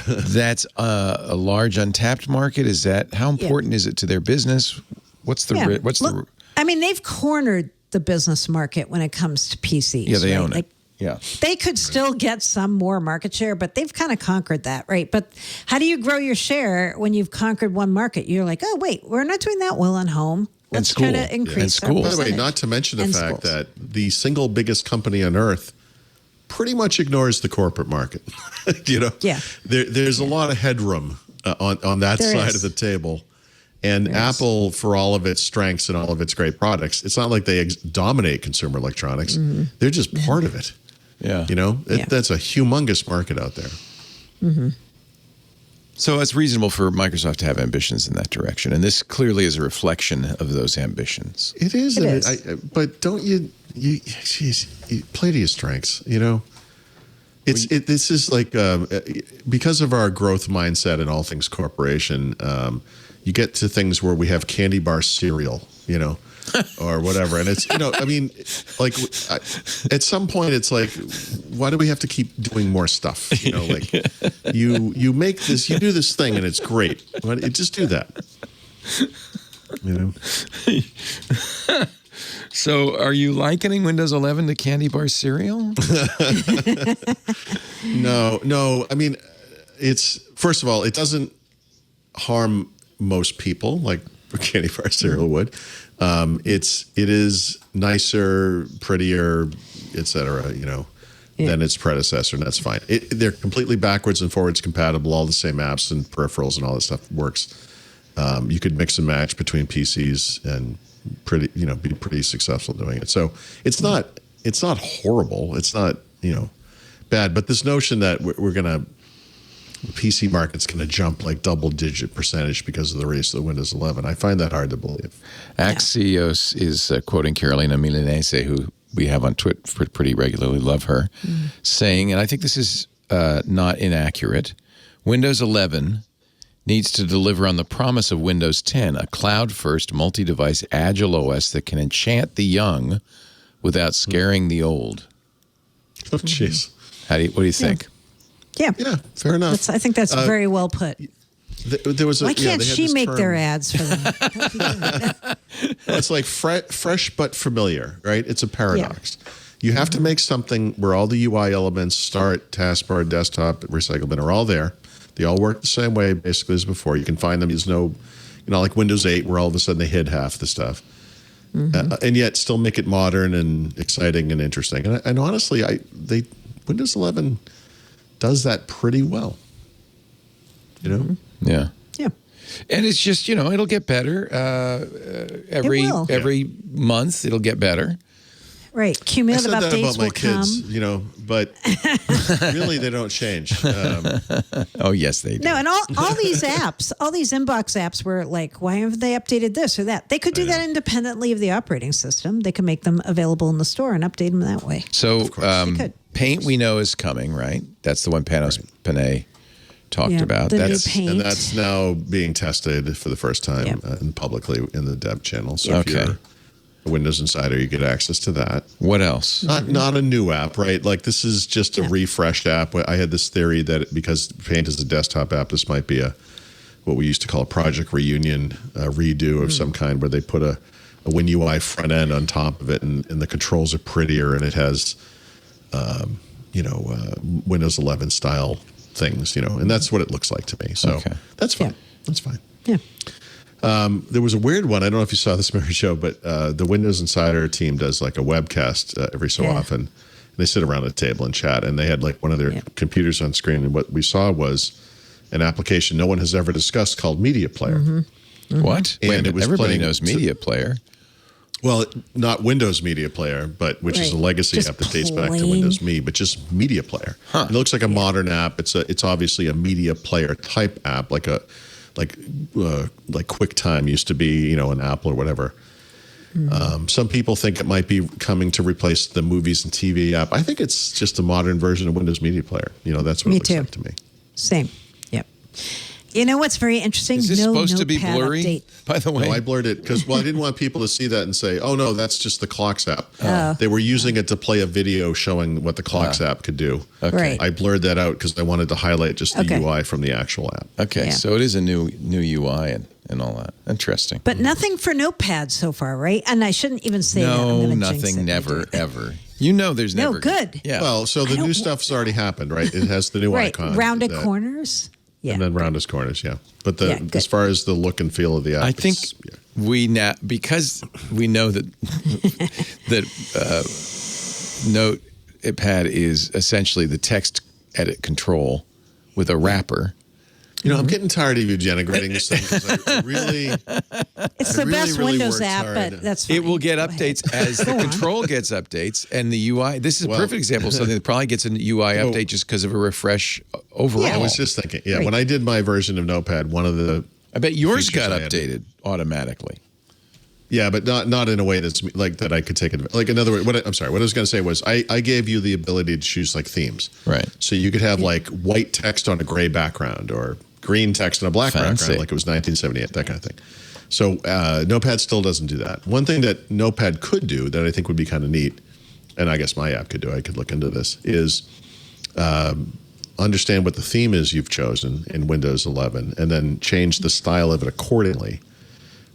that's a large untapped market? Is that how important is it to their business? What's the I mean, they've cornered the business market when it comes to PCs. Yeah, they right? own it. Yeah. They could still get some more market share, but they've kind of conquered that, right? But how do you grow your share when you've conquered one market? You're like, oh, wait, we're not doing that well on home. Let's school. try to increase And our school. By the way, percentage. not to mention the And fact schools. that the single biggest company on earth pretty much ignores the corporate market. You know, Yeah. There's a lot of headroom on that There side is. of the table. And Apple, for all of its strengths and all of its great products, it's not like they dominate consumer electronics. They're just part of it. Yeah. You know, Yeah. that's a humongous market out there. So it's reasonable for Microsoft to have ambitions in that direction, and this clearly is a reflection of those ambitions. It is. It I mean, is. but don't you play to your strengths, you know? This is like because of our growth mindset and all things corporation, you get to things where we have candy bar cereal, you know, or whatever. And it's, you know, I mean, like at some point it's like, why do we have to keep doing more stuff? You know, like you make this, you do this thing and it's great. Why, just do that. You know? So are you likening Windows 11 to candy bar cereal? No. I mean, it's, first of all, it doesn't harm most people like candy bar cereal would. It is nicer, prettier, etc. You know, than its predecessor, and that's fine. They're completely backwards and forwards compatible. All the same apps and peripherals and all that stuff works. You could mix and match between PCs and be pretty successful doing it. So it's not horrible. It's not bad. But this notion that we're gonna the PC market's going to jump like double-digit percentage because of the release of the Windows 11. I find that hard to believe. Axios is quoting Carolina Milanese, who we have on Twitter pretty regularly, love her, saying, and I think this is not inaccurate, Windows 11 needs to deliver on the promise of Windows 10, a cloud-first, multi-device, agile OS that can enchant the young without scaring the old. Oh, jeez. What do you think? Yeah. Yeah, fair enough. I think that's very well put. There was Why can't they had she this make term. their ads for them? It's like fresh but familiar, right? It's a paradox. You have to make something where all the UI elements, Start, Taskbar, Desktop, Recycle Bin, are all there. They all work the same way, basically, as before. You can find them. There's no, like Windows 8, where all of a sudden they hid half the stuff. And yet still make it modern and exciting and interesting. And honestly, Windows 11 does that pretty well. Yeah. Yeah. And it's just, it'll get better. Every month it'll get better. Right. I Cumulative said that updates about my will kids, come. but really they don't change. Oh, yes, they do. No, and all these apps, all these inbox apps were like, why haven't they updated this or that? They could do that independently of the operating system. They could make them available in the store and update them that way. So They could. Paint we know is coming, right? That's the one Panay talked about. The new That's Paint. And that's now being tested for the first time and publicly in the dev channel. So if you're a Windows Insider, you get access to that. What else? Not a new app, right? Like this is just a refreshed app. I had this theory that because Paint is a desktop app, this might be what we used to call a project reunion redo of some kind, where they put a WinUI front end on top of it, and the controls are prettier, and it has Windows 11 style things, and that's what it looks like to me. So that's fine. That's fine. Yeah. There was a weird one. I don't know if you saw this, Mary Jo, but the Windows Insider team does like a webcast every so often. They sit around a table and chat, and they had like one of their computers on screen, and what we saw was an application no one has ever discussed called Media Player. What? And Wait, it was everybody playing- knows Media Player. Well, not Windows Media Player, but which is a legacy Just app that dates back to plain. Windows Me, but just Media Player. It looks like a modern app. It's obviously a media player type app, like QuickTime used to be, an Apple or whatever. Some people think it might be coming to replace the movies and TV app. I think it's just a modern version of Windows Media Player. That's what Me it looks too. like to me. Same. Yep. You know what's very interesting? Is this supposed to be Notepad blurry, update. by the way? No, I blurred it because, I didn't want people to see that and say, oh, no, that's just the Clocks app. They were using it to play a video showing what the Clocks app could do. Okay. Right. I blurred that out because I wanted to highlight just the UI from the actual app. Okay, Yeah. so it is a new UI and all that. Interesting. But nothing for Notepad so far, right? And I shouldn't even say that. I'm No, gonna jinx nothing, it. never, ever. There's No, never. good. Yeah. Well, so the new stuff's already happened, right? It has the new Right. icon. Rounded that- corners. Yeah. And then rounded corners, yeah. But good. as far as the look and feel of the app, I think it's- because we know that Notepad is essentially the text edit control with a wrapper. I'm getting tired of you denigrating this thing because I really, It's I the really, best really Windows worked app, hard. but that's fine. It will get Go ahead. updates as the control gets updates and the UI. This is a perfect example of something that probably gets an UI update just because of a refresh overall. I was just thinking, when I did my version of Notepad, one of the I bet yours features got I added. updated automatically. Yeah, but not in a way that's like that I could take it. Like another way. What I was going to say was I gave you the ability to choose like themes. Right. So you could have like white text on a gray background or green text on a black Fancy. background, like it was 1978, that kind of thing. So Notepad still doesn't do that. One thing that Notepad could do that I think would be kind of neat, and I guess my app could do, I could look into this, is understand what the theme is you've chosen in Windows 11 and then change the style of it accordingly.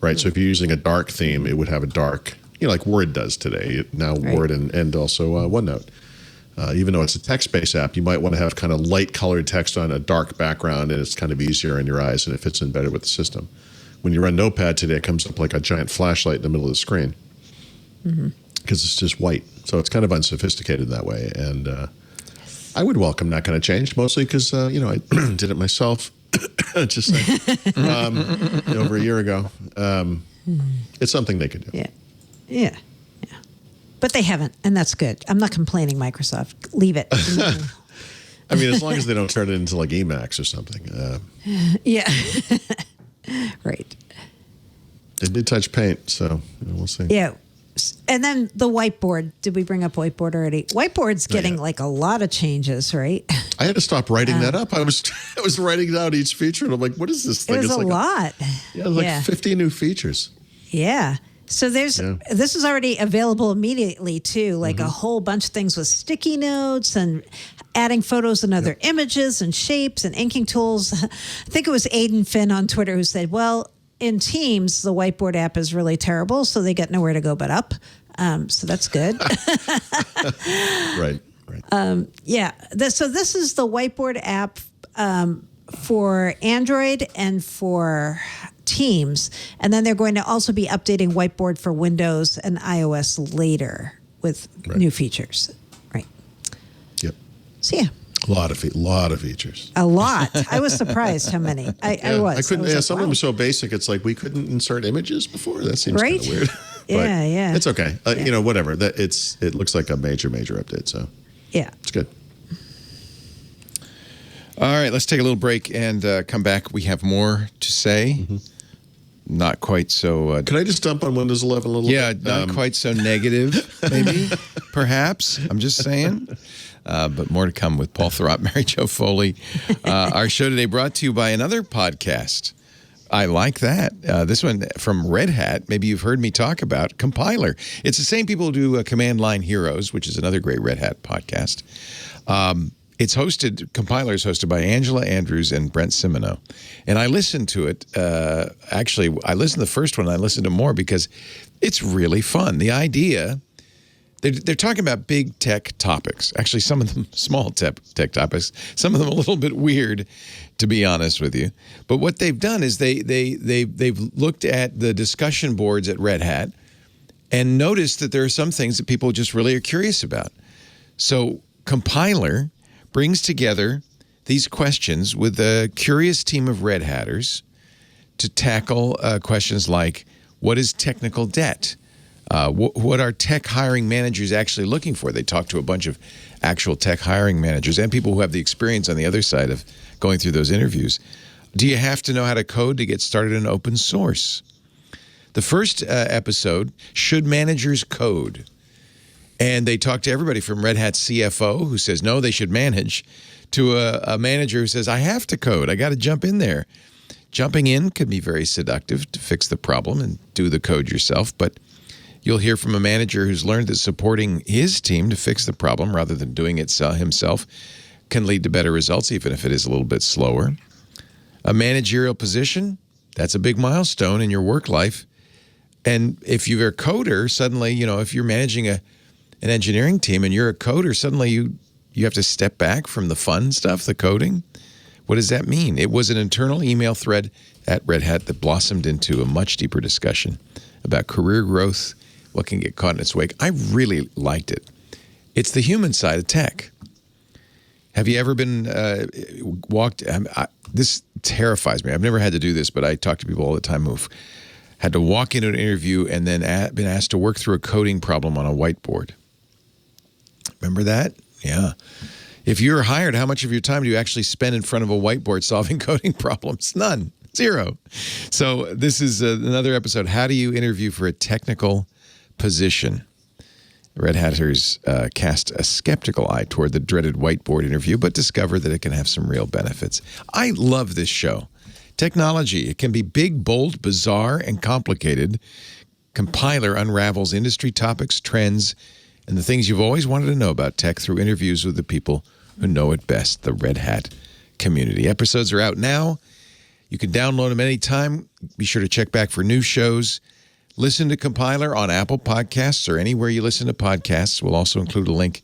Right, so if you're using a dark theme, it would have a dark, like Word does today. Now Word and also OneNote. Even though it's a text-based app, you might want to have kind of light-colored text on a dark background, and it's kind of easier in your eyes, and it fits in better with the system. When you run Notepad today, it comes up like a giant flashlight in the middle of the screen because it's just white. So it's kind of unsophisticated in that way. And I would welcome that kind of change, mostly because, I did it myself. Just like, over a year ago. It's something they could do. Yeah. But they haven't, and that's good. I'm not complaining, Microsoft. Leave it. I mean, as long as they don't turn it into like Emacs or something. Yeah. Right. They did touch Paint, so we'll see. Yeah. And then the whiteboard. Did we bring up whiteboard already? Whiteboard's getting like a lot of changes, right? I had to stop writing that up. I was writing down each feature, and I'm like, what is this thing? It was it's a like lot. Yeah, like 50 new features. Yeah. So this is already available immediately too, like a whole bunch of things with sticky notes and adding photos and other images and shapes and inking tools. I think it was Aiden Finn on Twitter who said, well, in Teams, the whiteboard app is really terrible, so they get nowhere to go but up. So that's good. Right. Yeah. So this is the whiteboard app for Android and for Teams. And then they're going to also be updating Whiteboard for Windows and iOS later with new features. Right. Yep. So, yeah. A lot of features. A lot. I was surprised how many. I was. I couldn't. I was like, Some of them are so basic. It's like we couldn't insert images before. That seems kind of weird. Yeah. It's okay. You know, whatever. It looks like a major update. So yeah, it's good. All right, let's take a little break and come back. We have more to say. Not quite so... Can I just dump on Windows 11 a little bit? Yeah, not quite so negative, maybe, perhaps. I'm just saying. But more to come with Paul Thurrott, Mary Jo Foley. Our show today brought to you by another podcast. I like that. This one from Red Hat, maybe you've heard me talk about, Compiler. It's the same people who do Command Line Heroes, which is another great Red Hat podcast. Compiler is hosted by Angela Andrews and Brent Simoneau. And I listened to it. Actually, I listened to the first one. I listened to more because it's really fun. The idea, they're talking about big tech topics. Actually, some of them small tech topics. Some of them a little bit weird, to be honest with you. But what they've done is they've looked at the discussion boards at Red Hat and noticed that there are some things that people just really are curious about. So Compiler brings together these questions with a curious team of Red Hatters to tackle questions like, what is technical debt? What are tech hiring managers actually looking for? They talk to a bunch of actual tech hiring managers and people who have the experience on the other side of going through those interviews. Do you have to know how to code to get started in open source? The first episode, should managers code? And they talk to everybody from Red Hat CFO, who says, no, they should manage, to a manager who says, I have to code. I got to jump in there. Jumping in can be very seductive to fix the problem and do the code yourself. But you'll hear from a manager who's learned that supporting his team to fix the problem rather than doing it himself can lead to better results, even if it is a little bit slower. A managerial position, that's a big milestone in your work life. And if you're a coder, suddenly, if you're managing an engineering team and you're a coder, suddenly you have to step back from the fun stuff, the coding. What does that mean? It was an internal email thread at Red Hat that blossomed into a much deeper discussion about career growth, what can get caught in its wake. I really liked it. It's the human side of tech. Have you ever been this terrifies me. I've never had to do this, but I talk to people all the time who've had to walk into an interview and then been asked to work through a coding problem on a whiteboard. Remember that? Yeah. If you're hired, how much of your time do you actually spend in front of a whiteboard solving coding problems? None. Zero. So this is another episode. How do you interview for a technical position? Red Hatters cast a skeptical eye toward the dreaded whiteboard interview, but discover that it can have some real benefits. I love this show. Technology, it can be big, bold, bizarre, and complicated. Compiler unravels industry topics, trends, and the things you've always wanted to know about tech through interviews with the people who know it best, the Red Hat community. Episodes are out now. You can download them anytime. Be sure to check back for new shows. Listen to Compiler on Apple Podcasts or anywhere you listen to podcasts. We'll also include a link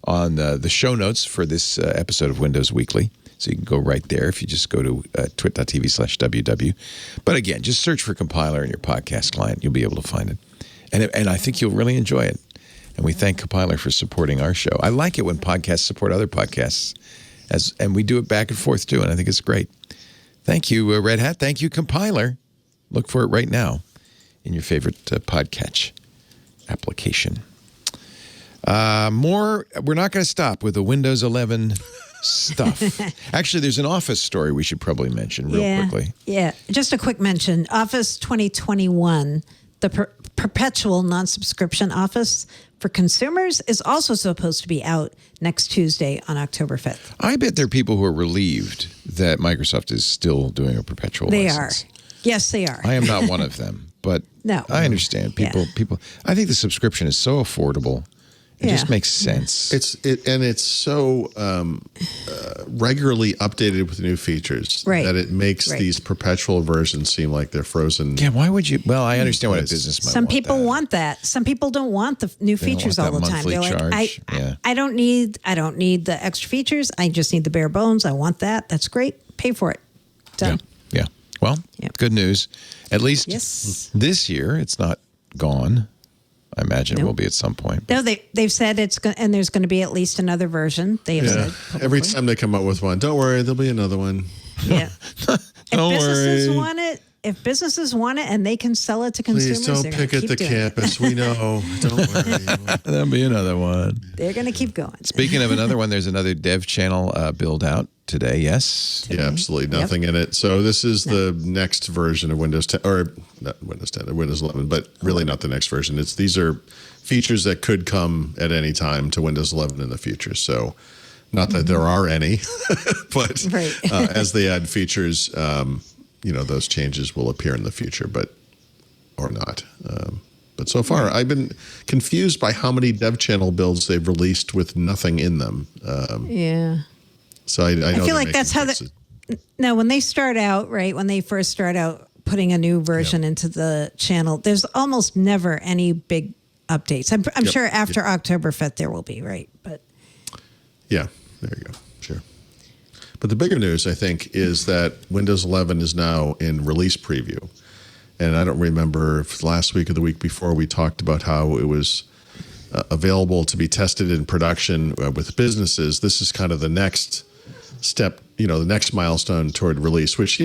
on the show notes for this episode of Windows Weekly. So you can go right there if you just go to twit.tv/WW. But again, just search for Compiler in your podcast client. You'll be able to find it. And I think you'll really enjoy it. And we thank Compiler for supporting our show. I like it when podcasts support other podcasts. And we do it back and forth, too, and I think it's great. Thank you, Red Hat. Thank you, Compiler. Look for it right now in your favorite podcatch application. We're not going to stop with the Windows 11 stuff. Actually, there's an Office story we should probably mention real quickly. Yeah, just a quick mention. Office 2021, the perpetual non-subscription Office for consumers is also supposed to be out next Tuesday on October 5th. I bet there are people who are relieved that Microsoft is still doing a perpetual license. They are. Yes, they are. I am not one of them, but No. I understand people. I think the subscription is so affordable. It just makes sense. It's so regularly updated with new features that it makes these perpetual versions seem like they're frozen. Yeah, why would you? Well, I understand what a business might Some want people that. want that. Some people don't want the new features all the time. They're like, I don't need the extra features. I just need the bare bones. I want that. That's great. Pay for it. Done. Yeah. Well, good news. At least this year, it's not gone. I imagine it will be at some point. No, they've said it's going, and there's going to be at least another version. They have said publicly. Every time they come up with one, don't worry, there'll be another one. Yeah. Don't If businesses want it and they can sell it to consumers, Please don't pick at the campus. We know. Don't worry. There'll be another one. They're going to keep going. Speaking of another one, there's another dev channel build out today. Yes. Yeah, absolutely nothing in it. So this is the next version of Windows 10, or not Windows 10, or Windows 11, but really not the next version. These are features that could come at any time to Windows 11 in the future. So not that there are any, but as they add features, those changes will appear in the future, or not. But so far, I've been confused by how many dev channel builds they've released with nothing in them. So I know feel like that's how when they start out, when they first start out putting a new version into the channel, there's almost never any big updates. I'm sure after October 5th there will be, right? But yeah, there you go. Sure. But the bigger news, I think, is that Windows 11 is now in release preview. And I don't remember if last week or the week before we talked about how it was available to be tested in production with businesses. This is kind of the next step, the next milestone toward release, which,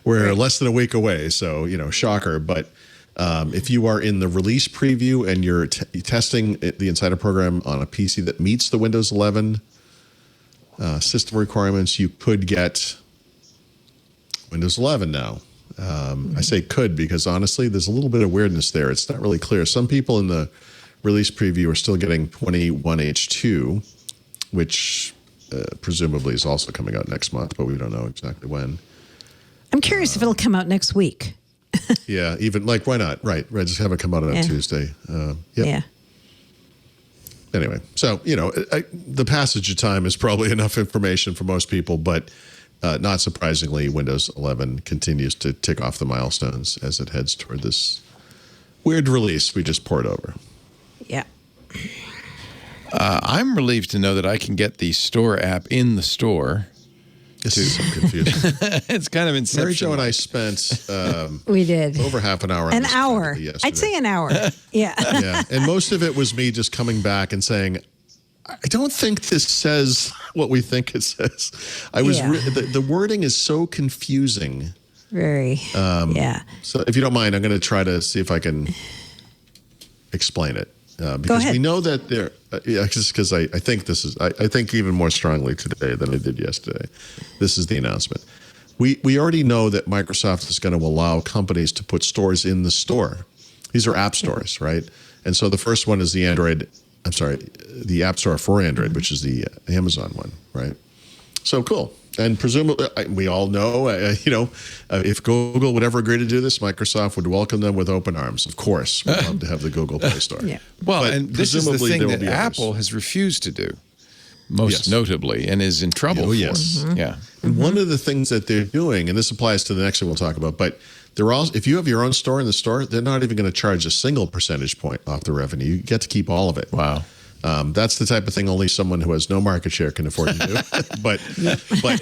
we're less than a week away. So, shocker. But if you are in the release preview and you're testing the Insider program on a PC that meets the Windows 11 system requirements, you could get Windows 11 now. I say could because honestly, there's a little bit of weirdness there. It's not really clear. Some people in the release preview are still getting 21H2, which presumably is also coming out next month, but we don't know exactly when. I'm curious if it'll come out next week. Yeah, even why not? Right. Just have it come out on Tuesday. Yeah. Anyway, so, the passage of time is probably enough information for most people, but not surprisingly, Windows 11 continues to tick off the milestones as it heads toward this weird release we just poured over. Yeah. I'm relieved to know that I can get the store app in the store. This is so confusing. It's kind of inception. Mary Jo and I spent we did over half an hour. An hour. I'd say an hour. Yeah. Yeah. And most of it was me just coming back and saying, I don't think this says what we think it says. The wording is so confusing. Very. So if you don't mind, I'm going to try to see if I can explain it. Because we know that because I think this is, I think even more strongly today than I did yesterday. This is the announcement. We already know that Microsoft is going to allow companies to put stores in the store. These are app stores, right? And so the first one is the App Store for Android, which is the Amazon one, right? So cool. And presumably, we all know, if Google would ever agree to do this, Microsoft would welcome them with open arms. Of course, we'd love to have the Google Play Store. Yeah. Well, but and this is the thing that Apple has refused to do, most notably, and is in trouble for. Yes. Mm-hmm. Yeah. And one of the things that they're doing, and this applies to the next one we'll talk about, but they're all, if you have your own store in the store, they're not even going to charge a single percentage point off the revenue. You get to keep all of it. Wow. That's the type of thing only someone who has no market share can afford to do. but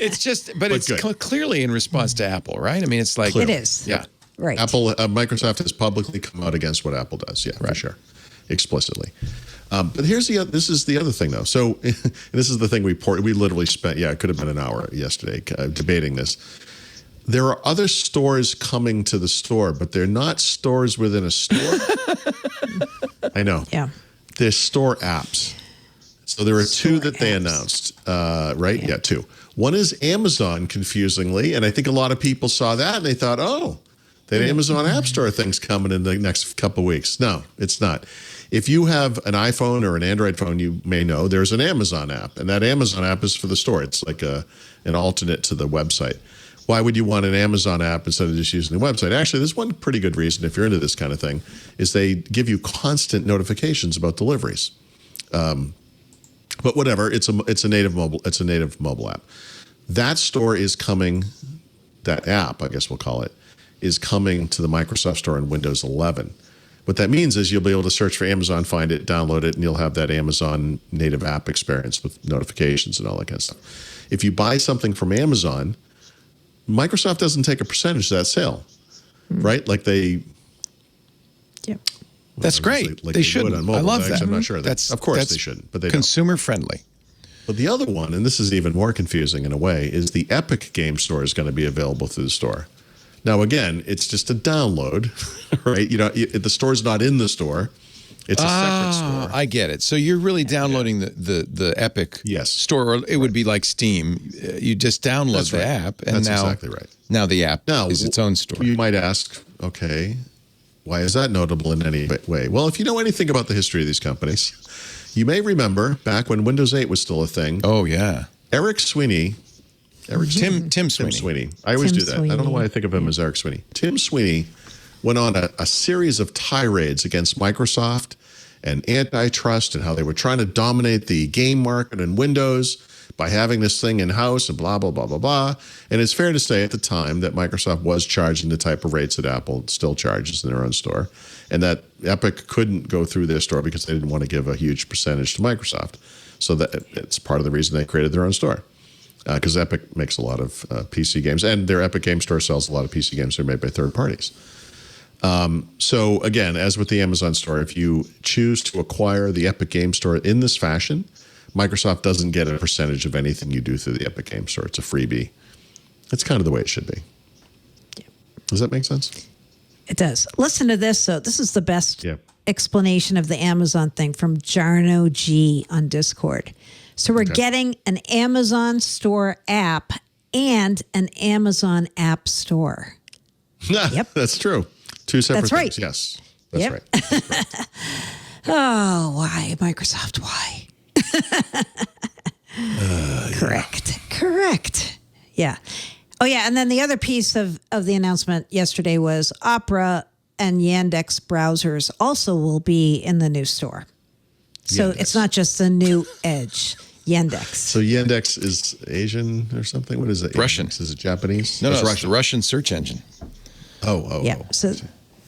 it's clearly in response to Apple, right? I mean, it's like it is. Yeah. Right. Microsoft has publicly come out against what Apple does. Yeah, for sure, explicitly. But this is the other thing though. So this is the thing we literally spent. Yeah, it could have been an hour yesterday debating this. There are other stores coming to the store, but they're not stores within a store. I know. Yeah. They're store apps. So there are two that they announced, right? Yeah, two. One is Amazon, confusingly, and I think a lot of people saw that and they thought, oh, that Amazon App Store thing's coming in the next couple of weeks. No, it's not. If you have an iPhone or an Android phone, you may know there's an Amazon app, and that Amazon app is for the store. It's like an alternate to the website. Why would you want an Amazon app instead of just using the website? Actually, there's one pretty good reason if you're into this kind of thing, is they give you constant notifications about deliveries. But whatever, it's a native mobile app. That store is coming. That app, I guess we'll call it, is coming to the Microsoft Store in Windows 11. What that means is you'll be able to search for Amazon, find it, download it, and you'll have that Amazon native app experience with notifications and all that kind of stuff. If you buy something from Amazon, Microsoft doesn't take a percentage of that sale, right? Like they. Yep. That's great. Like they shouldn't. On mobile. I love that. I'm not sure. Of course they shouldn't, but they don't. Consumer friendly. But the other one, and this is even more confusing in a way, is the Epic Game Store is going to be available through the store. Now, again, it's just a download, right? The store's not in the store. It's a separate store. I get it. So you're really downloading the Epic store. Or it would be like Steam. You just download the app. And That's exactly right. Now the app is its own store. You might ask, okay, why is that notable in any way? Well, if you know anything about the history of these companies, you may remember back when Windows 8 was still a thing. Oh, yeah. Tim Sweeney. Tim Sweeney. I always do that. Sweeney. I don't know why I think of him as Eric Sweeney. Tim Sweeney went on a series of tirades against Microsoft and antitrust and how they were trying to dominate the game market in Windows by having this thing in-house and blah, blah, blah, blah, blah. And it's fair to say at the time that Microsoft was charging the type of rates that Apple still charges in their own store, and that Epic couldn't go through their store because they didn't want to give a huge percentage to Microsoft. So that it's part of the reason they created their own store. Because Epic makes a lot of PC games, and their Epic Game Store sells a lot of PC games that are made by third parties. So again, as with the Amazon store, if you choose to acquire the Epic Game Store in this fashion, Microsoft doesn't get a percentage of anything you do through the Epic Game Store. It's a freebie. It's kind of the way it should be. Yeah. Does that make sense? It does. Listen to this. So this is the best explanation of the Amazon thing from Jarno G on Discord. So we're getting an Amazon Store app and an Amazon App Store. Yep. That's true. Two separate That's right. things. Yes. That's right. That's right. Oh, why? Microsoft, why? Correct. Yeah. Oh, yeah. And then the other piece of the announcement yesterday was Opera and Yandex browsers also will be in the new store. So it's not just the new Edge. Yandex. So Yandex is Asian or something? What is it? Russian. Yandex, is it Japanese? No, it's the Russian search engine. Yeah. So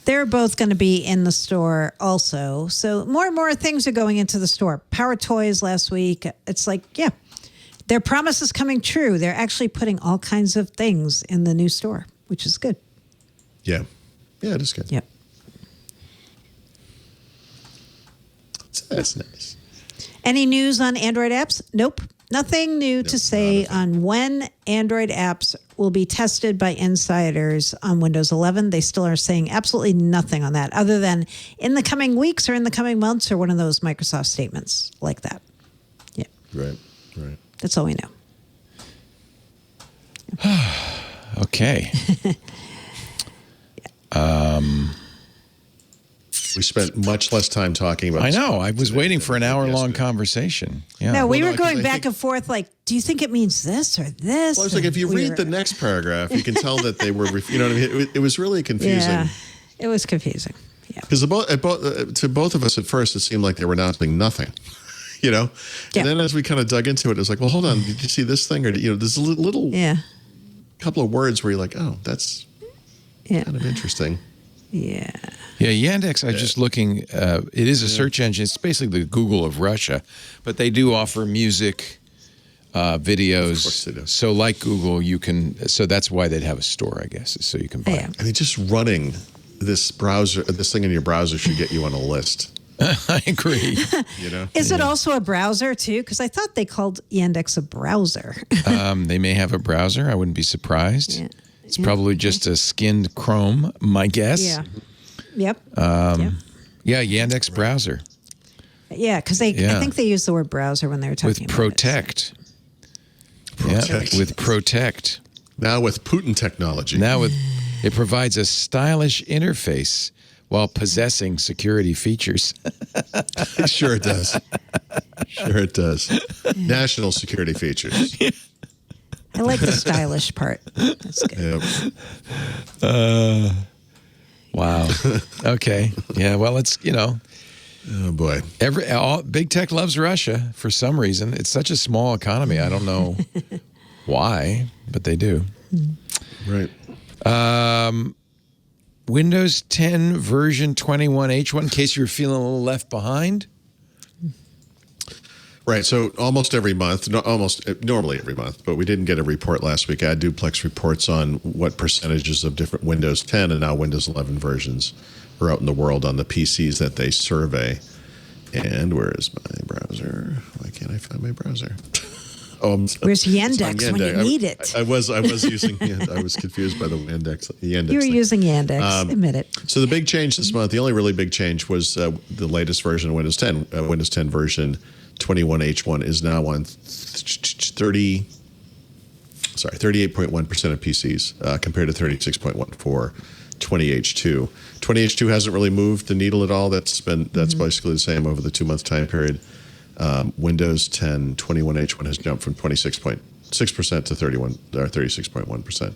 they're both going to be in the store also. So more and more things are going into the store. Power Toys last week. It's like, their promise is coming true. They're actually putting all kinds of things in the new store, which is good. Yeah. Yeah, it is good. Yep. That's nice. Any news on Android apps? Nope. Nothing new to say on when Android apps will be tested by insiders on Windows 11. They still are saying absolutely nothing on that other than in the coming weeks or in the coming months or one of those Microsoft statements like that. Yeah. Right. That's all we know. Okay. We spent much less time talking about. I know. I was waiting for an hour-long conversation. Yeah. No, we were going back and forth like, do you think it means this or this? Well, it's like if you read the next paragraph, you can tell that they were, you know what I mean? It was really confusing. Yeah, it was confusing. Yeah. Because to both of us at first, it seemed like they were announcing nothing, you know? Yeah. And then as we kind of dug into it, it was like, well, hold on. Did you see this thing? Or, there's a little couple of words where you're like, oh, that's kind of interesting. Yeah. Yeah, Yandex, I was just looking, it is a search engine. It's basically the Google of Russia, but they do offer music, videos. Of course they do. So like Google, so that's why they'd have a store, I guess, so you can buy it. I mean, just running this thing in your browser should get you on a list. I agree. Is it also a browser too? Because I thought they called Yandex a browser. They may have a browser. I wouldn't be surprised. Yeah. It's probably just a skinned Chrome, my guess. Yeah. Yep. Yeah, Yandex browser. Yeah, because I think they use the word browser when they were talking about Protect. Protect. Yeah, with Protect. Now with Putin technology. It provides a stylish interface while possessing security features. Sure it does. Sure it does. National security features. I like the stylish part. That's good. Yep. Wow. Okay. Yeah. Well, it's Oh boy. Big tech loves Russia for some reason. It's such a small economy. I don't know why, but they do. Right. Windows 10 version 21H1, in case you're feeling a little left behind. Right. So almost every month, normally every month, but we didn't get a report last week. AdDuplex reports on what percentages of different Windows 10 and now Windows 11 versions are out in the world on the PCs that they survey. And where is my browser? Why can't I find my browser? Where's Yandex when you need it? I was using. I was confused by the Yandex. You were using Yandex. Admit it. So the big change this month, the only really big change was the latest version of Windows 10. Windows 10 version 21H1 is now on 38.1% of PCs compared to 36.1 for 20H2. 20H2 hasn't really moved the needle at all. That's basically the same over the 2-month time period. Windows 10 21H1 has jumped from 26.6% to 36.1%.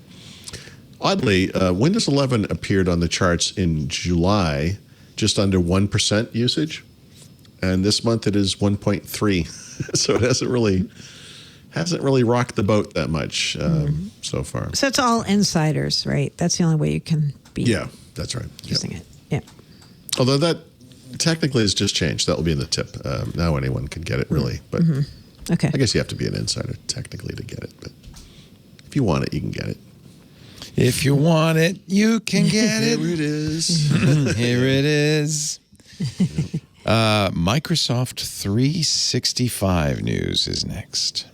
Oddly, Windows 11 appeared on the charts in July, just under 1% usage, and this month it is 1.3. So it hasn't really rocked the boat that much so far. So it's all insiders, right? That's the only way you can be. Yeah, that's right. Using it. Yeah. Although that technically has just changed. That will be in the tip. Now anyone can get it, really. But Okay. I guess you have to be an insider technically to get it. But if you want it, you can get it. If you want it, you can get it. Here it is. Here it is. Microsoft 365 news is next.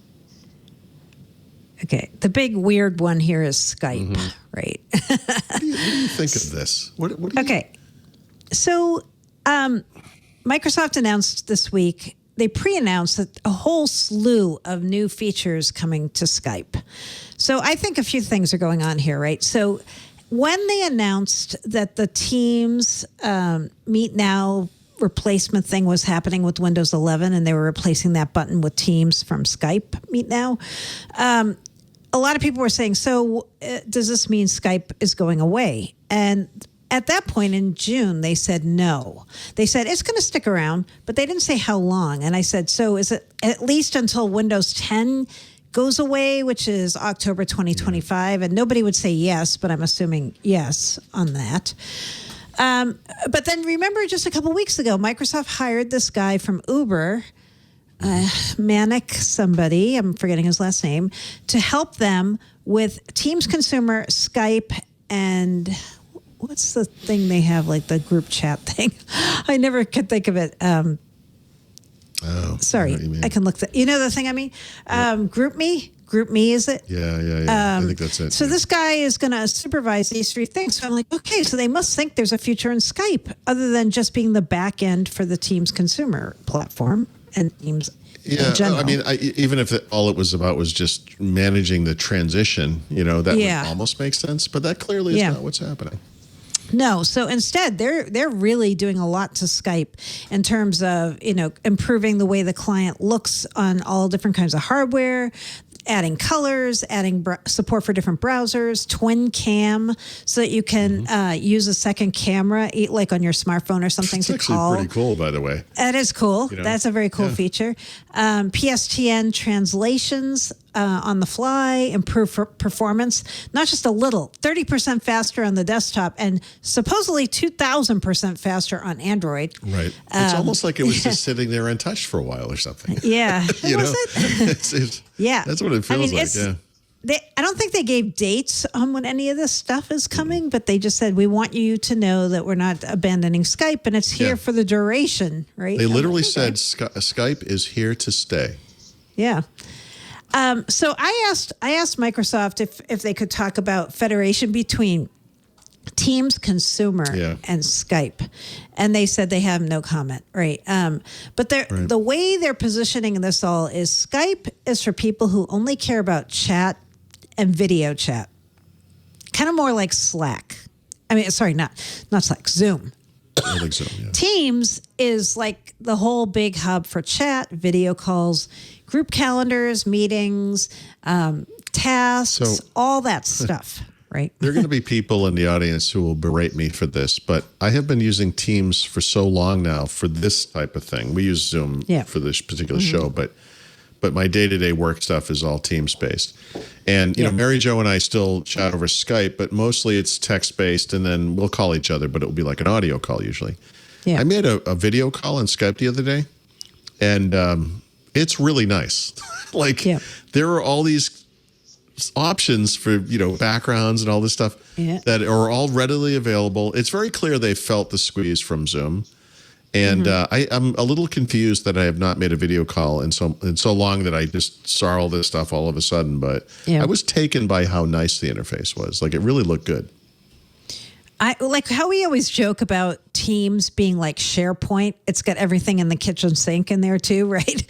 Okay. The big weird one here is Skype, right? What do you think of this? What do you, Okay. So Microsoft announced this week, they pre-announced that a whole slew of new features coming to Skype. So I think a few things are going on here, right? So when they announced that the Teams Meet Now replacement thing was happening with Windows 11 and they were replacing that button with Teams from Skype Meet Now, a lot of people were saying, so does this mean Skype is going away? And at that point in June, they said no. They said it's going to stick around, but they didn't say how long. And I said, so is it at least until Windows 10 goes away, which is October 2025? And nobody would say yes, but I'm assuming yes on that. But then remember just a couple weeks ago, Microsoft hired this guy from Uber, Manic somebody, I'm forgetting his last name, to help them with Teams Consumer, Skype, and what's the thing they have, like the group chat thing? I never could think of it. Sorry, I can look. You know the thing I mean? GroupMe? GroupMe, is it? Yeah. I think that's it. So this guy is going to supervise these three things. So I'm like, okay, so they must think there's a future in Skype other than just being the back end for the Teams consumer platform and Teams in general. I mean, even if all it was about was just managing the transition, that would almost make sense. But that clearly is not what's happening. No, so instead they're really doing a lot to Skype in terms of improving the way the client looks on all different kinds of hardware, adding colors, adding support for different browsers, twin cam, so that you can use a second camera, like on your smartphone or something. It's to actually call. Pretty cool, by the way. That is cool. That's a very cool feature. PSTN translations on the fly, improve performance, not just a little, 30% faster on the desktop, and supposedly 2,000% faster on Android. Right. It's almost like it was just sitting there untouched for a while or something. Yeah. Was it? Yeah. That's what it feels like. Yeah. I don't think they gave dates on when any of this stuff is coming, but they just said, we want you to know that we're not abandoning Skype and it's here for the duration, right? They literally said Skype is here to stay. Yeah. So I asked Microsoft if they could talk about federation between Teams Consumer and Skype, and they said they have no comment, right? But the way they're positioning this all is Skype is for people who only care about chat and video chat, kind of more like Slack. I mean, sorry, not Slack, Zoom. I think so, yeah. Teams is like the whole big hub for chat, video calls, group calendars, meetings, tasks, all that stuff. Right. There are going to be people in the audience who will berate me for this, but I have been using Teams for so long now for this type of thing. We use Zoom for this particular show, but my day-to-day work stuff is all Teams based. And you know, Mary Jo and I still chat over Skype, but mostly it's text based, and then we'll call each other, but it will be like an audio call usually. Yeah. I made a video call on Skype the other day, and it's really nice. There are all these options for, you know, backgrounds and all this stuff that are all readily available. It's very clear they felt the squeeze from Zoom. And I'm a little confused that I have not made a video call in so long that I just saw all this stuff all of a sudden. But I was taken by how nice the interface was. Like, it really looked good. I like how we always joke about Teams being like SharePoint. It's got everything in the kitchen sink in there too, right?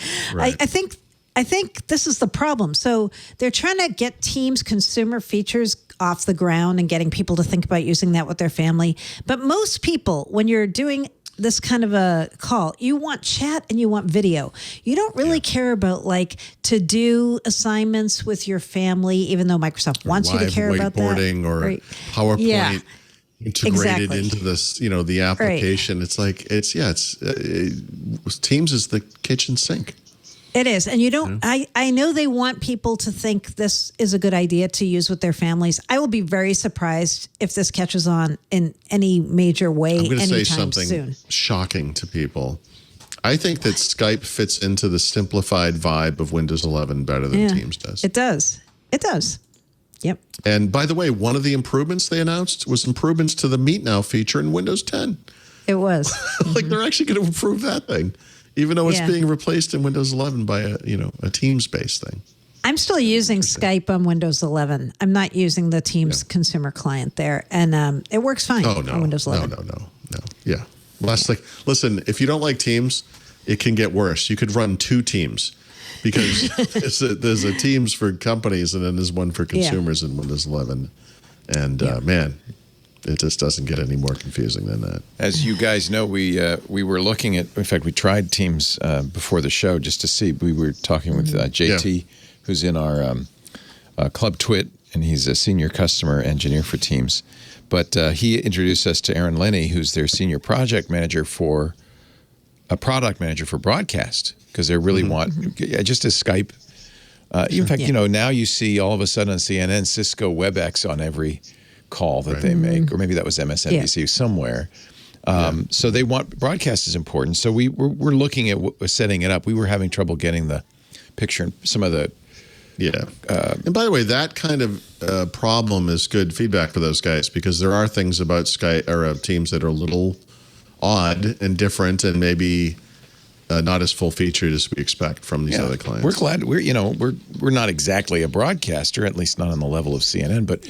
I think this is the problem. So they're trying to get Teams consumer features off the ground and getting people to think about using that with their family. But most people, when you're doing this kind of a call, you want chat and you want video. You don't really care about like to do assignments with your family, even though Microsoft wants you to care about that. Whiteboarding or PowerPoint integrated into this, you know, the application. It's like, Teams is the kitchen sink. It is. And you don't, I know they want people to think this is a good idea to use with their families. I will be very surprised if this catches on in any major way anytime soon. I'm going to say something shocking to people. I think that Skype fits into the simplified vibe of Windows 11 better than Teams does. It does. It does. Yep. And by the way, one of the improvements they announced was improvements to the Meet Now feature in Windows 10. It was. Like, they're actually going to improve that thing, even though it's being replaced in Windows 11 by a Teams-based thing. I'm still using Skype on Windows 11. I'm not using the Teams consumer client there, and it works fine on Windows 11. No. Yeah. Well, that's like, listen, if you don't like Teams, it can get worse. You could run two Teams because there's a Teams for companies, and then there's one for consumers in Windows 11. And man, it just doesn't get any more confusing than that. As you guys know, we were looking at, in fact, we tried Teams before the show just to see. We were talking with JT, who's in our Club Twit, and he's a senior customer engineer for Teams. But he introduced us to Aaron Linney, who's their senior product manager for broadcast, because they really want, just as Skype. In fact, you know, now you see all of a sudden on CNN, Cisco WebEx on every call that they make, or maybe that was MSNBC somewhere. So they want, broadcast is important. So we're looking at setting it up. We were having trouble getting the picture and some of the and by the way, that kind of problem is good feedback for those guys, because there are things about Skype or Teams that are a little odd and different, and maybe not as full featured as we expect from these other clients. We're glad we're not exactly a broadcaster, at least not on the level of CNN, but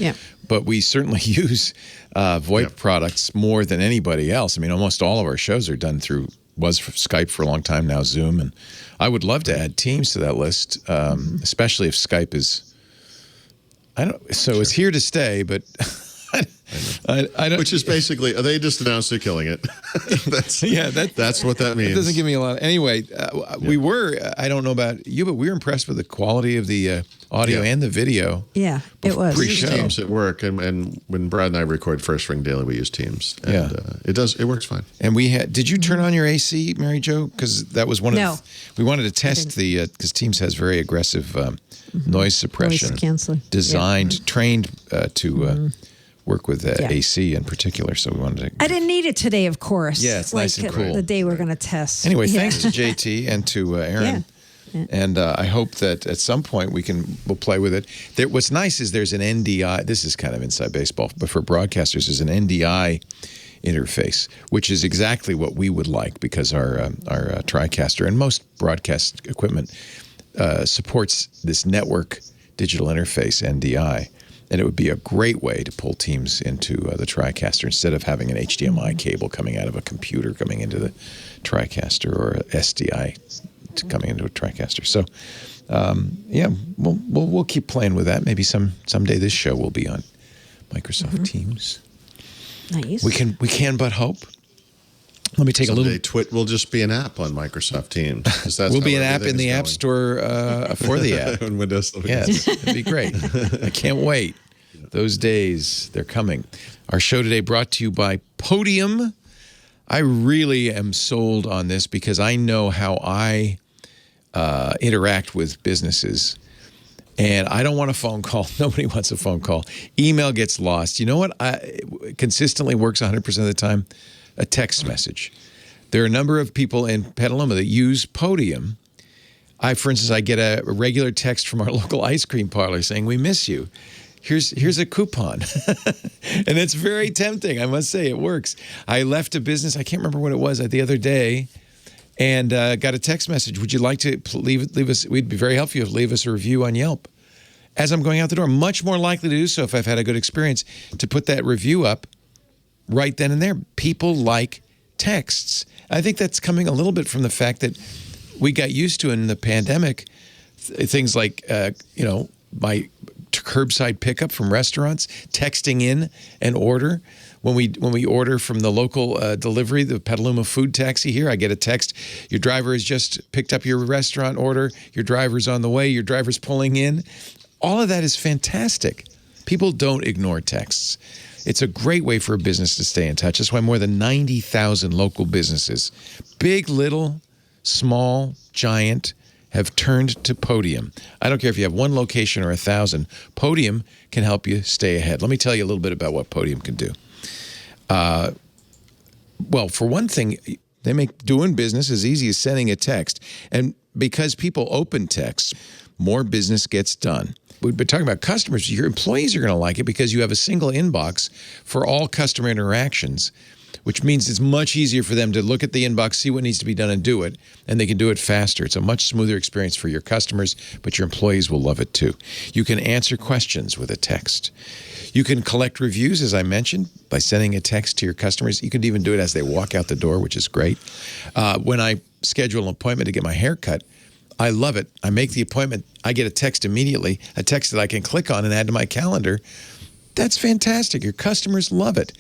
we certainly use VoIP products more than anybody else. I mean, almost all of our shows are done through Skype for a long time now, Zoom, and I would love to add Teams to that list, especially if Skype is. It's here to stay, but. I don't, which is basically, they just announced they're killing it. That's what that means. It doesn't give me a lot. Anyway, we were, I don't know about you, but we were impressed with the quality of the audio and the video. Yeah, it was. We use Teams at work, and when Brad and I record First Ring Daily, we use Teams. And it works fine. And did you turn on your AC, Mary Jo? Because that was one of we wanted to test because Teams has very aggressive noise suppression. Noise canceling. Designed, trained to work with AC in particular, so we wanted to. I didn't need it today, of course. Yeah, it's nice and cool. The day we're going to test. Anyway, thanks to JT and to Aaron. Yeah. And I hope that at some point we'll play with it. What's nice is there's an NDI. This is kind of inside baseball, but for broadcasters, there's an NDI interface, which is exactly what we would like, because our TriCaster and most broadcast equipment supports this network digital interface, NDI. And it would be a great way to pull Teams into the TriCaster instead of having an HDMI cable coming out of a computer coming into the TriCaster or a SDI coming into a TriCaster. So, we'll keep playing with that. Maybe someday this show will be on Microsoft Teams. Nice. We can but hope. Let me take a little. Twit will just be an app on Microsoft Teams. We'll be an app in the App Store for the app. On Windows. Yes, it'd be great. I can't wait. Those days, they're coming. Our show today brought to you by Podium. I really am sold on this because I know how I interact with businesses. And I don't want a phone call. Nobody wants a phone call. Email gets lost. You know what consistently works 100% of the time? A text message. There are a number of people in Petaluma that use Podium. For instance, I get a regular text from our local ice cream parlor saying, "We miss you. Here's a coupon." And it's very tempting. I must say, it works. I left a business. I can't remember what it was the other day, and got a text message. Would you like to leave us? We'd be very helpful if you leave us a review on Yelp. As I'm going out the door, much more likely to do so if I've had a good experience to put that review up right then and there. People like texts. I think that's coming a little bit from the fact that we got used to in the pandemic things like, my curbside pickup from restaurants, texting in an order. When we order from the local delivery, the Petaluma food taxi here, I get a text. Your driver has just picked up your restaurant order. Your driver's on the way. Your driver's pulling in. All of that is fantastic. People don't ignore texts. It's a great way for a business to stay in touch. That's why more than 90,000 local businesses, big, little, small, giant, have turned to Podium. I don't care if you have one location or 1,000. Podium can help you stay ahead. Let me tell you a little bit about what Podium can do. Well, for one thing, they make doing business as easy as sending a text. And because people open texts, more business gets done. We've been talking about customers. Your employees are going to like it because you have a single inbox for all customer interactions, which means it's much easier for them to look at the inbox, see what needs to be done, and do it, and they can do it faster. It's a much smoother experience for your customers, but your employees will love it too. You can answer questions with a text. You can collect reviews, as I mentioned, by sending a text to your customers. You can even do it as they walk out the door, which is great. When I schedule an appointment to get my hair cut, I love it. I make the appointment. I get a text immediately, a text that I can click on and add to my calendar. That's fantastic. Your customers love it.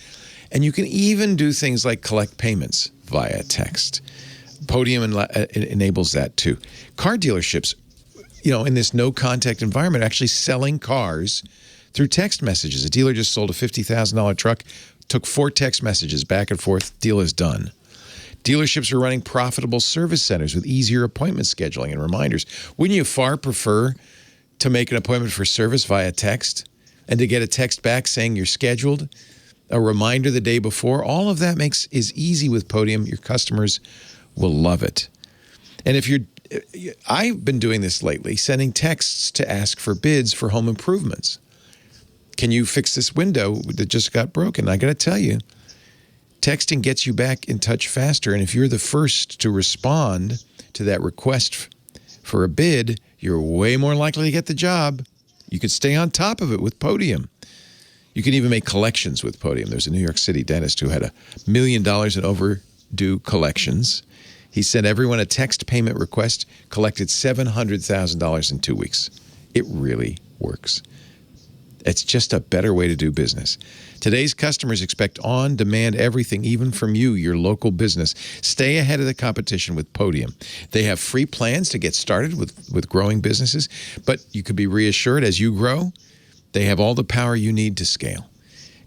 And you can even do things like collect payments via text. Podium enables that too. Car dealerships, in this no-contact environment, are actually selling cars through text messages. A dealer just sold a $50,000 truck, took 4 text messages back and forth, deal is done. Dealerships are running profitable service centers with easier appointment scheduling and reminders. Wouldn't you far prefer to make an appointment for service via text and to get a text back saying you're scheduled, a reminder the day before? All of that is easy with Podium. Your customers will love it. And I've been doing this lately, sending texts to ask for bids for home improvements. Can you fix this window that just got broken? I got to tell you, texting gets you back in touch faster, and if you're the first to respond to that request for a bid, you're way more likely to get the job. You can stay on top of it with Podium. You can even make collections with Podium. There's a New York City dentist who had $1 million in overdue collections. He sent everyone a text payment request, collected $700,000 in 2 weeks. It really works. It's just a better way to do business. Today's customers expect on-demand everything, even from you, your local business. Stay ahead of the competition with Podium. They have free plans to get started with growing businesses, but you could be reassured as you grow, they have all the power you need to scale.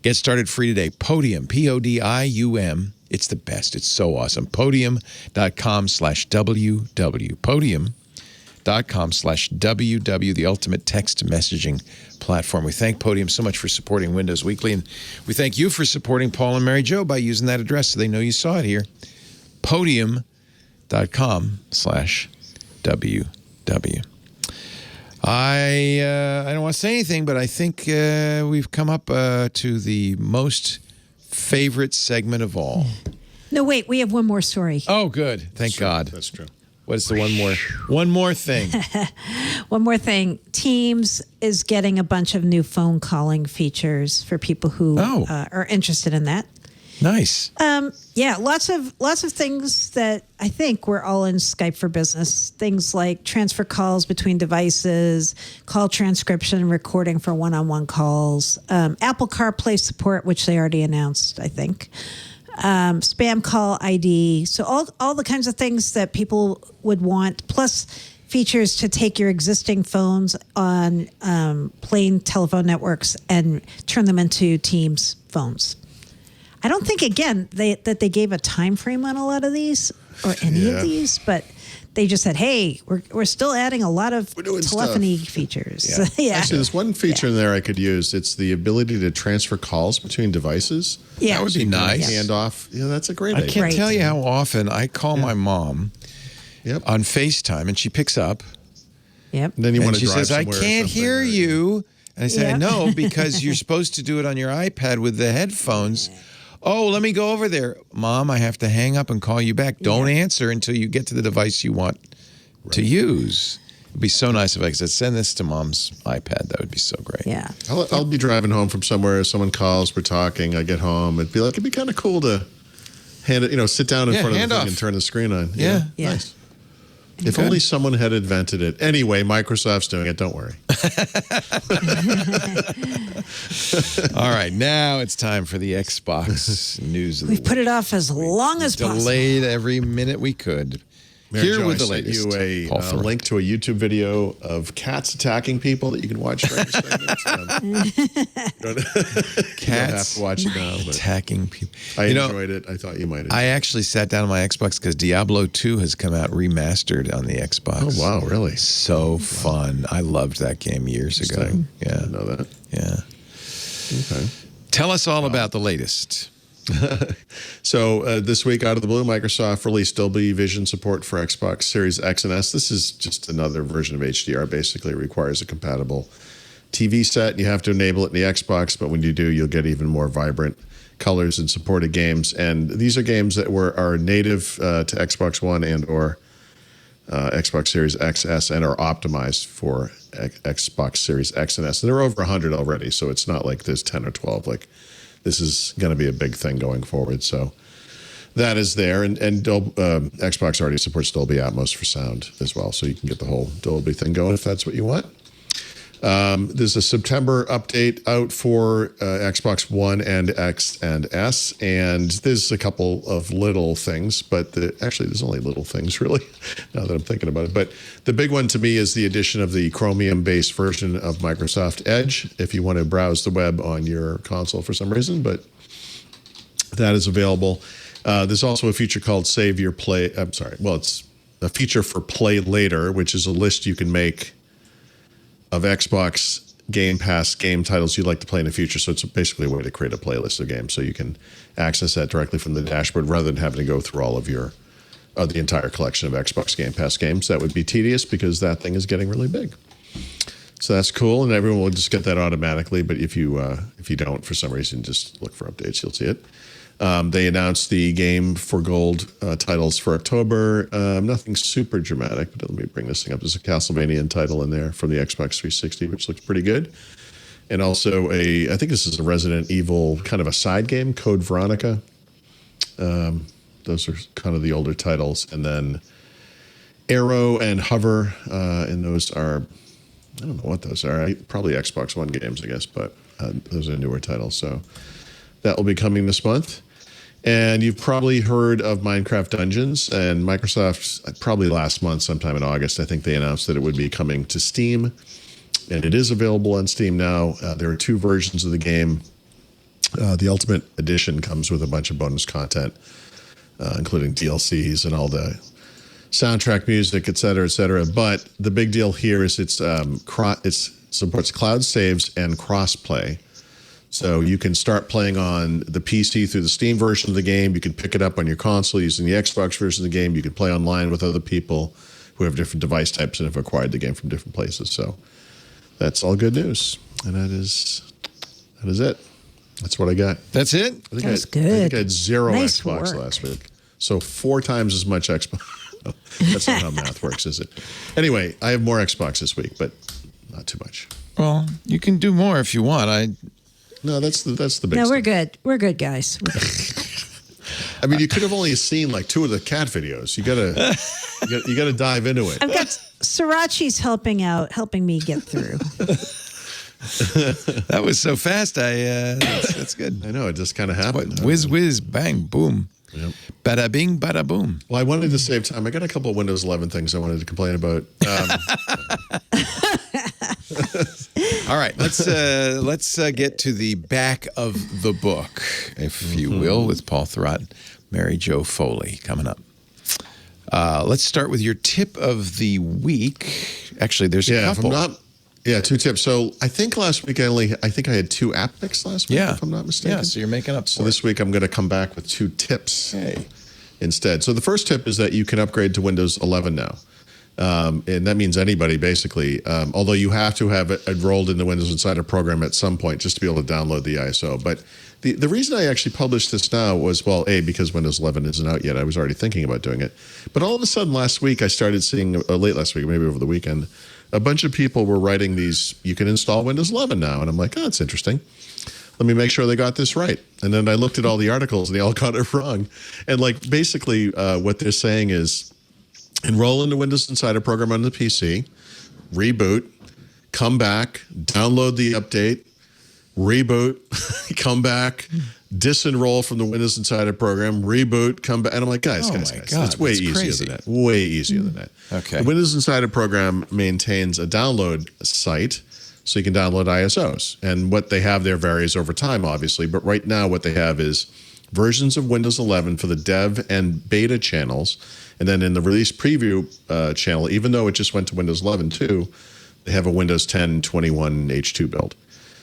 Get started free today. Podium, Podium. It's the best. It's so awesome. Podium.com/WW. Podium.com/WW, the ultimate text messaging platform. We thank Podium so much for supporting Windows Weekly, and we thank you for supporting Paul and Mary Jo by using that address so they know you saw it here. Podium.com/WW. I don't want to say anything, but I think we've come up to the most favorite segment of all. No, wait, we have one more story. Oh, good. Thank God. That's true. What's the one more thing? One more thing. Teams is getting a bunch of new phone calling features for people who are interested in that. Nice. Yeah, lots of things that I think we're all in Skype for Business. Things like transfer calls between devices, call transcription and recording for one-on-one calls, Apple CarPlay support, which they already announced, I think. Spam call ID. So all the kinds of things that people would want, plus features to take your existing phones on plain telephone networks and turn them into Teams phones. I don't think, again, that they gave a time frame on a lot of these or any of these, but they just said, hey, we're still adding a lot of telephony features. Yeah. Actually, there's one feature in there I could use. It's the ability to transfer calls between devices. Yeah. That would be nice. Hand off. Yeah, that's a great idea. I can't tell you how often I call my mom on FaceTime, and she picks up. Yep. And then you want to she drive says, I somewhere can't hear you. And I say, Yeah. I know, because you're supposed to do it on your iPad with the headphones. Oh, let me go over there. Mom, I have to hang up and call you back. Don't answer until you get to the device you want to use. It'd be so nice if I could send this to Mom's iPad. That would be so great. Yeah. I'll be driving home from somewhere. Someone calls, we're talking. I get home. It'd be kind of cool to hand it, sit down in front of the thing and turn the screen on. Yeah. Nice. If only someone had invented it. Anyway, Microsoft's doing it. Don't worry. All right, now it's time for the Xbox news of the We've week. put it off as long as possible. Delayed every minute we could. Mary Here Jo, with the I sent latest. you Paul a Thorne. link to a YouTube video of cats attacking people that you can watch during segments. You don't have to watch it now, but Attacking people. I enjoyed it. I thought you might. I actually sat down on my Xbox because Diablo 2 has come out remastered on the Xbox. Oh, wow, really? So fun. I loved that game years ago. Interesting. I Yeah. didn't know that. Yeah. Okay. Tell us all about the latest. So this week, out of the blue, Microsoft released Dolby Vision support for Xbox Series X and S. This is just another version of HDR. Basically, it requires a compatible TV set. You have to enable it in the Xbox, but when you do, you'll get even more vibrant colors and supported games. And these are games that are native to Xbox One and or Xbox Series XS and are optimized for Xbox Series X and S. And there are over 100 already, so it's not like there's 10 or 12. Like, this is going to be a big thing going forward. So that is there. And Xbox already supports Dolby Atmos for sound as well. So you can get the whole Dolby thing going if that's what you want. There's a September update out for Xbox One and X and S. And there's a couple of little things, but actually there's only little things really, now that I'm thinking about it. But the big one to me is the addition of the Chromium-based version of Microsoft Edge, if you want to browse the web on your console for some reason, but that is available. There's also a feature called Save Your Play. I'm sorry. Well, it's a feature for Play Later, which is a list you can make of Xbox Game Pass game titles you'd like to play in the future. So it's basically a way to create a playlist of games so you can access that directly from the dashboard rather than having to go through all of the entire collection of Xbox Game Pass games. That would be tedious because that thing is getting really big. So that's cool, and everyone will just get that automatically. But if you don't, for some reason, just look for updates. You'll see it. They announced the Game for Gold titles for October. Nothing super dramatic, but let me bring this thing up. There's a Castlevania title in there from the Xbox 360, which looks pretty good. And also I think this is a Resident Evil kind of a side game, Code Veronica. Those are kind of the older titles. And then Arrow and Hover, and those are, I don't know what those are. Probably Xbox One games, I guess, but those are newer titles. So that will be coming this month. And you've probably heard of Minecraft Dungeons, and Microsoft, probably last month, sometime in August, I think they announced that it would be coming to Steam. And it is available on Steam now. There are two versions of the game. The Ultimate Edition comes with a bunch of bonus content, including DLCs and all the soundtrack music, et cetera, et cetera. But the big deal here is it supports cloud saves and crossplay. So you can start playing on the PC through the Steam version of the game. You can pick it up on your console using the Xbox version of the game. You can play online with other people who have different device types and have acquired the game from different places. So that's all good news. And that is it. That's what I got. That's it? That's good. I think I had zero Nice Xbox work. last week. So 4 times as much Xbox. That's not how math works, is it? Anyway, I have more Xbox this week, but not too much. Well, you can do more if you want. No, that's the big No, stuff. we're good. We're good, guys. We're good. I mean, you could have only seen like 2 of the cat videos. You gotta dive into it. I've got Sriracha's helping me get through. That was so fast. That's good. I know, it just kind of happened. Whiz, whiz, bang, boom. Yep. Bada bing, bada boom. Well, I wanted to save time. I got a couple of Windows 11 things I wanted to complain about. All right, let's get to the back of the book, if you will, with Paul Thurrott and Mary Jo Foley coming up. Let's start with your tip of the week. Actually, there's a couple. Yeah, 2 tips. So I think last week I think I had 2 app picks last week, if I'm not mistaken. Yeah, so you're making up. So this week I'm going to come back with 2 tips instead. So the first tip is that you can upgrade to Windows 11 now. And that means anybody, basically, although you have to have enrolled in the Windows Insider program at some point just to be able to download the ISO. But the reason I actually published this now was, well, A, because Windows 11 isn't out yet. I was already thinking about doing it. But all of a sudden last week, I started seeing, late last week, maybe over the weekend, a bunch of people were writing these, you can install Windows 11 now. And I'm like, oh, that's interesting. Let me make sure they got this right. And then I looked at all the articles and they all got it wrong. And like basically what they're saying is enroll in the Windows Insider program on the PC, reboot, come back, download the update, reboot, come back, disenroll from the Windows Insider program, reboot, come back. And I'm like, guys, God, it's way that's easier crazy. than that. Way easier than that. Okay. The Windows Insider program maintains a download site so you can download ISOs. And what they have there varies over time, obviously. But right now what they have is versions of Windows 11 for the dev and beta channels. And then in the release preview channel, even though it just went to Windows 11 too, they have a Windows 10 21 H2 build.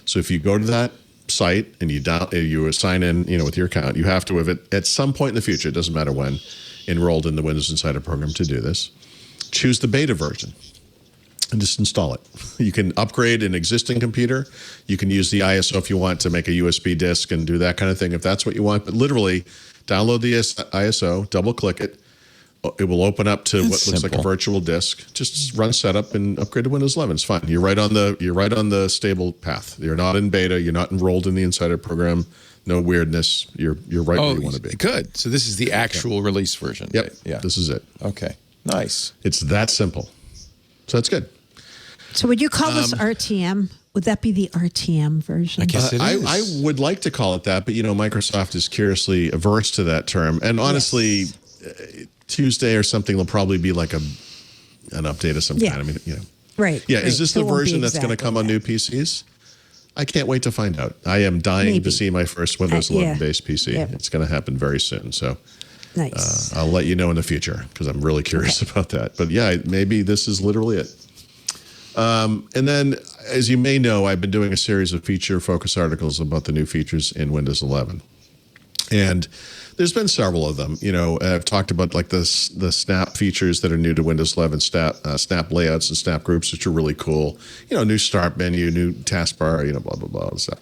So if you go to that site and you sign in, with your account, you have to have it at some point in the future, it doesn't matter when, enrolled in the Windows Insider program to do this. Choose the beta version and just install it. You can upgrade an existing computer. You can use the ISO if you want to make a USB disk and do that kind of thing if that's what you want. But literally, download the ISO, double-click it. It will open up to what looks like a virtual disk. Just run setup and upgrade to Windows 11. It's fine. You're right on the stable path. You're not in beta. You're not enrolled in the Insider program. No weirdness. You're right where you want to be. Good. So this is the actual release version. Yep. Yeah. This is it. Okay. Nice. It's that simple. So that's good. So would you call this RTM? Would that be the RTM version? I guess it is. I would like to call it that, but Microsoft is curiously averse to that term. And honestly, Tuesday or something will probably be like an update of some kind. I mean, Right. Yeah. Is this So the it won't be version that's going to exactly come on new PCs? I can't wait to find out. I am dying to see my first Windows 11 based PC. Yeah. It's going to happen very soon. So Nice. I'll let you know in the future because I'm really curious about that. But yeah, maybe this is literally it. And then, as you may know, I've been doing a series of feature-focused articles about the new features in Windows 11. And there's been several of them. I've talked about like the snap features that are new to Windows 11, snap layouts and snap groups, which are really cool. New start menu, new taskbar, blah, blah, blah, and stuff.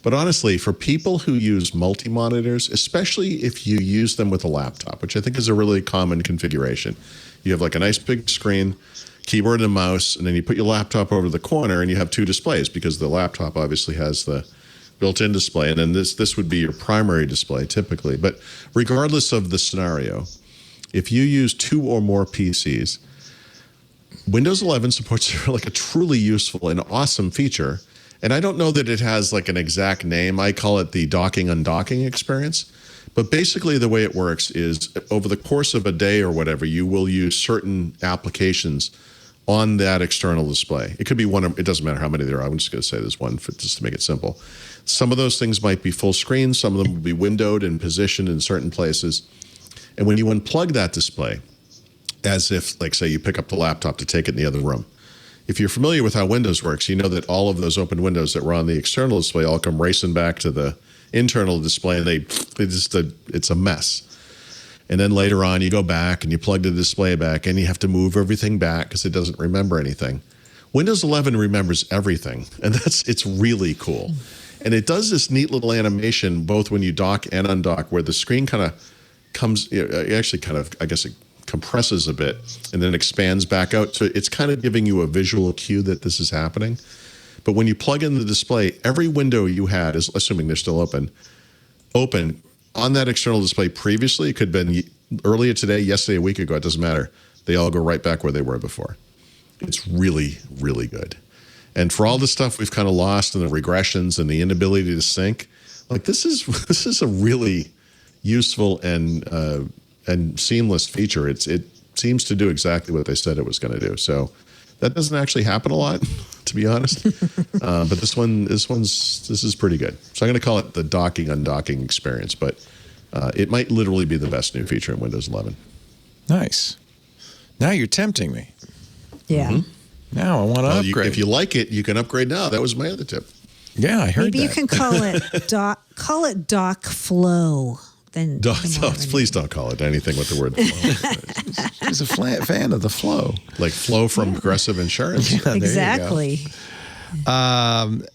But honestly, for people who use multi-monitors, especially if you use them with a laptop, which I think is a really common configuration, you have like a nice big screen, keyboard and mouse, and then you put your laptop over the corner and you have 2 displays because the laptop obviously has the built-in display, and then this would be your primary display typically. But regardless of the scenario, if you use 2 or more PCs, Windows 11 supports like a truly useful and awesome feature. And I don't know that it has like an exact name. I call it the Undocking Experience. But basically the way it works is over the course of a day or whatever, you will use certain applications on that external display. It could be one, it doesn't matter how many there are. I'm just going to say there's one just to make it simple. Some of those things might be full screen. Some of them will be windowed and positioned in certain places. And when you unplug that display, as if, like, say, you pick up the laptop to take it in the other room, if you're familiar with how Windows works, you know that all of those open windows that were on the external display all come racing back to the internal display, and it's a mess. And then later on, you go back and you plug the display back, and you have to move everything back because it doesn't remember anything. Windows 11 remembers everything, and it's really cool. And it does this neat little animation both when you dock and undock, where the screen kind of comes, I guess it compresses a bit and then expands back out. So it's kind of giving you a visual cue that this is happening. But when you plug in the display, every window you had, is assuming they're still open on that external display previously. It could have been earlier today, yesterday, a week ago. It doesn't matter. They all go right back where they were before. It's really, really good. And for all the stuff we've kind of lost and the regressions and the inability to sync, like this is a really useful and seamless feature. It seems to do exactly what they said it was going to do. So that doesn't actually happen a lot, to be honest. But this is pretty good. So I'm going to call it the Undocking Experience, but it might literally be the best new feature in Windows 11. Nice. Now you're tempting me. Yeah. Mm-hmm. Now I want to upgrade. If you like it, you can upgrade now. That was my other tip. Yeah, I heard Maybe that. you can call it Doc Flow. Then Please don't call it anything with the word flow. He's a fan of the flow. Like flow from Progressive Insurance. Yeah, exactly.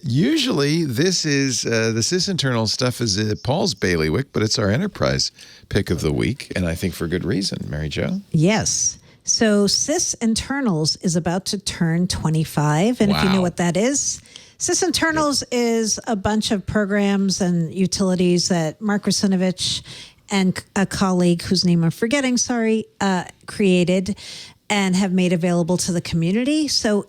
Usually this is the SysInternals stuff is Paul's bailiwick, but it's our enterprise pick of the week, and I think for good reason. Mary Jo? Yes. So SysInternals is about to turn 25, and if you know what that is, SysInternals is a bunch of programs and utilities that Mark Rusinovich and a colleague whose name I'm forgetting, created and have made available to the community. So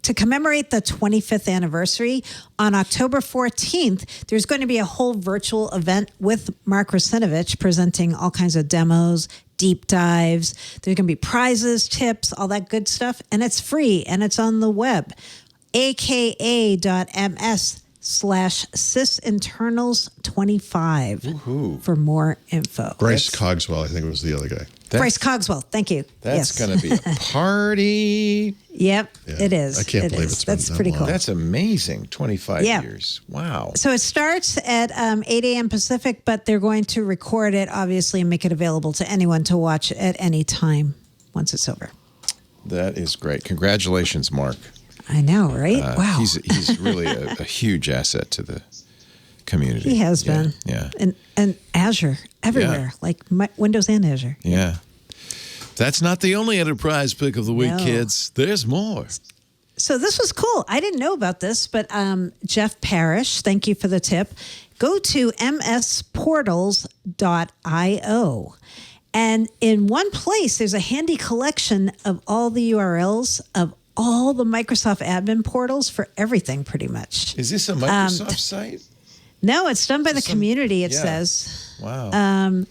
to commemorate the 25th anniversary, on October 14th, there's going to be a whole virtual event with Mark Rusinovich presenting all kinds of demos, deep dives. There's going to be prizes, tips, all that good stuff. And it's free and it's on the web. aka.ms/SysInternals25 for more info. Bryce Cogswell, I think, was the other guy. Bryce Cogswell, thank you. That's going to be a party. Yep, it is. I can't believe it's been That's that pretty long. cool. That's amazing. 25 years. Wow. So it starts at 8 a.m. Pacific, but they're going to record it, obviously, and make it available to anyone to watch at any time once it's over. That is great. Congratulations, Mark. I know, right? Wow. He's really a huge asset to the community. He has been. Yeah. And Azure, everywhere, like Windows and Azure. Yeah. That's not the only enterprise pick of the week, No. kids. There's more. So this was cool. I didn't know about this, but Jeff Parrish, thank you for the tip. Go to msportals.io. And in one place, there's a handy collection of all the URLs of all the Microsoft admin portals for everything, pretty much. Is this a Microsoft site? No, it's done by the community, it says. Wow.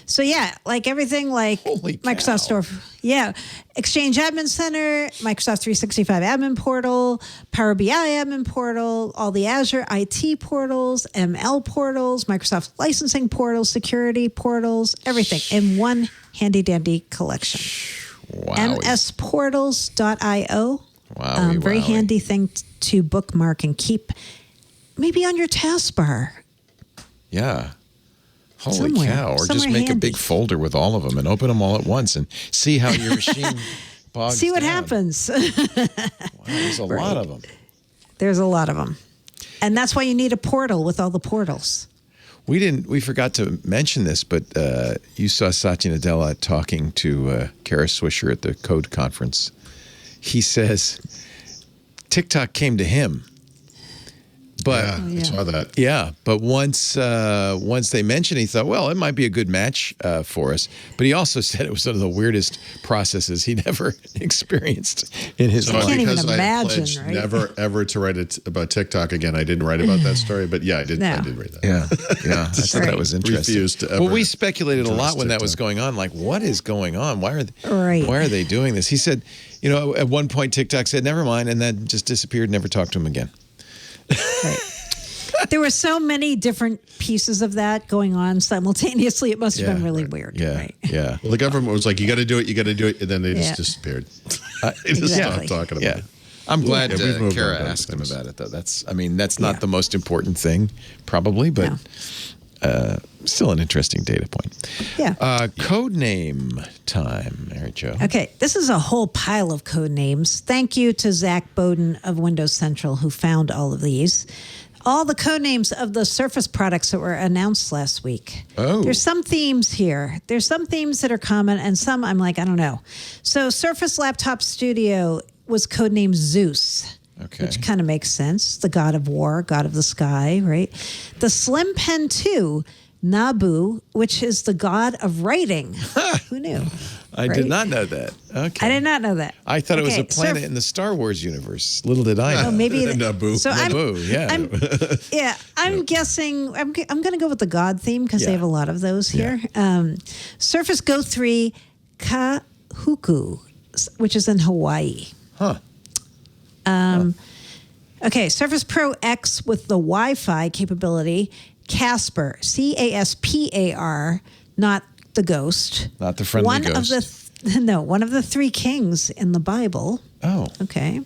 So yeah, like everything like Holy cow. Microsoft Store. Yeah. Exchange Admin Center, Microsoft 365 Admin Portal, Power BI Admin Portal, all the Azure IT portals, ML portals, Microsoft licensing portals, security portals, everything in one handy dandy collection. Wow. msportals.io. Wow. Very handy thing to bookmark and keep maybe on your taskbar. Yeah. Holy Somewhere. cow. Or just Somewhere make a handy. big folder with all of them and open them all at once and see how your machine bogs See what down. happens. Wow, there's a lot of them. There's a lot of them. And that's why you need a portal with all the portals. We forgot to mention this, but you saw Satya Nadella talking to Kara Swisher at the Code Conference. He says TikTok came to him. But I saw that. yeah, but once they mentioned, he thought, well, it might be a good match for us. But he also said it was one of the weirdest processes he'd ever experienced in his life. can't even Because I imagine, pledged right? never ever to write it about TikTok again. I didn't write about that story, but yeah, I did. No. I did read that. Yeah, I thought that was interesting. Refused to ever well, we speculated a lot trust when that was TikTok. going on. Like, what is going on? Why are Right. they doing this? He said, at one point TikTok said, never mind, and then just disappeared, never talked to him again. Right. There were so many different pieces of that going on simultaneously. It must have been really weird. Yeah, Right? yeah. Well, the government was like, you got to do it, and then they just Yeah. disappeared. They just Exactly. stopped talking about Yeah. it. I'm glad Yeah, we've moved Kara on to asked him things. about it, though. That's not the most important thing, probably, but still an interesting data point. Yeah. Code name time, Mary Jo. Okay, this is a whole pile of code names. Thank you to Zach Bowden of Windows Central who found all of these. all the code names of the Surface products that were announced last week. Oh. There's some themes here. There's some themes that are common, and some I'm like, I don't know. So Surface Laptop Studio was codenamed Zeus. Okay. Which kind of makes sense. The god of war, god of the sky, right? The Slim Pen 2, Nabu, which is the god of writing. Who knew? I did not know that. Okay. I did not know that. I thought it was a Okay, planet in the Star Wars universe. Little did I know. Oh, maybe Nabu. So Nabu, yeah. I'm guessing. I'm going to go with the God theme because Yeah. they have a lot of those here. Surface Go 3 Kahuku, which is in Hawaii. Huh. Okay, Surface Pro X with the Wi-Fi capability. Caspar, Caspar, not the ghost. Not the friendly ghost. One of the three kings in the Bible. Oh. Okay.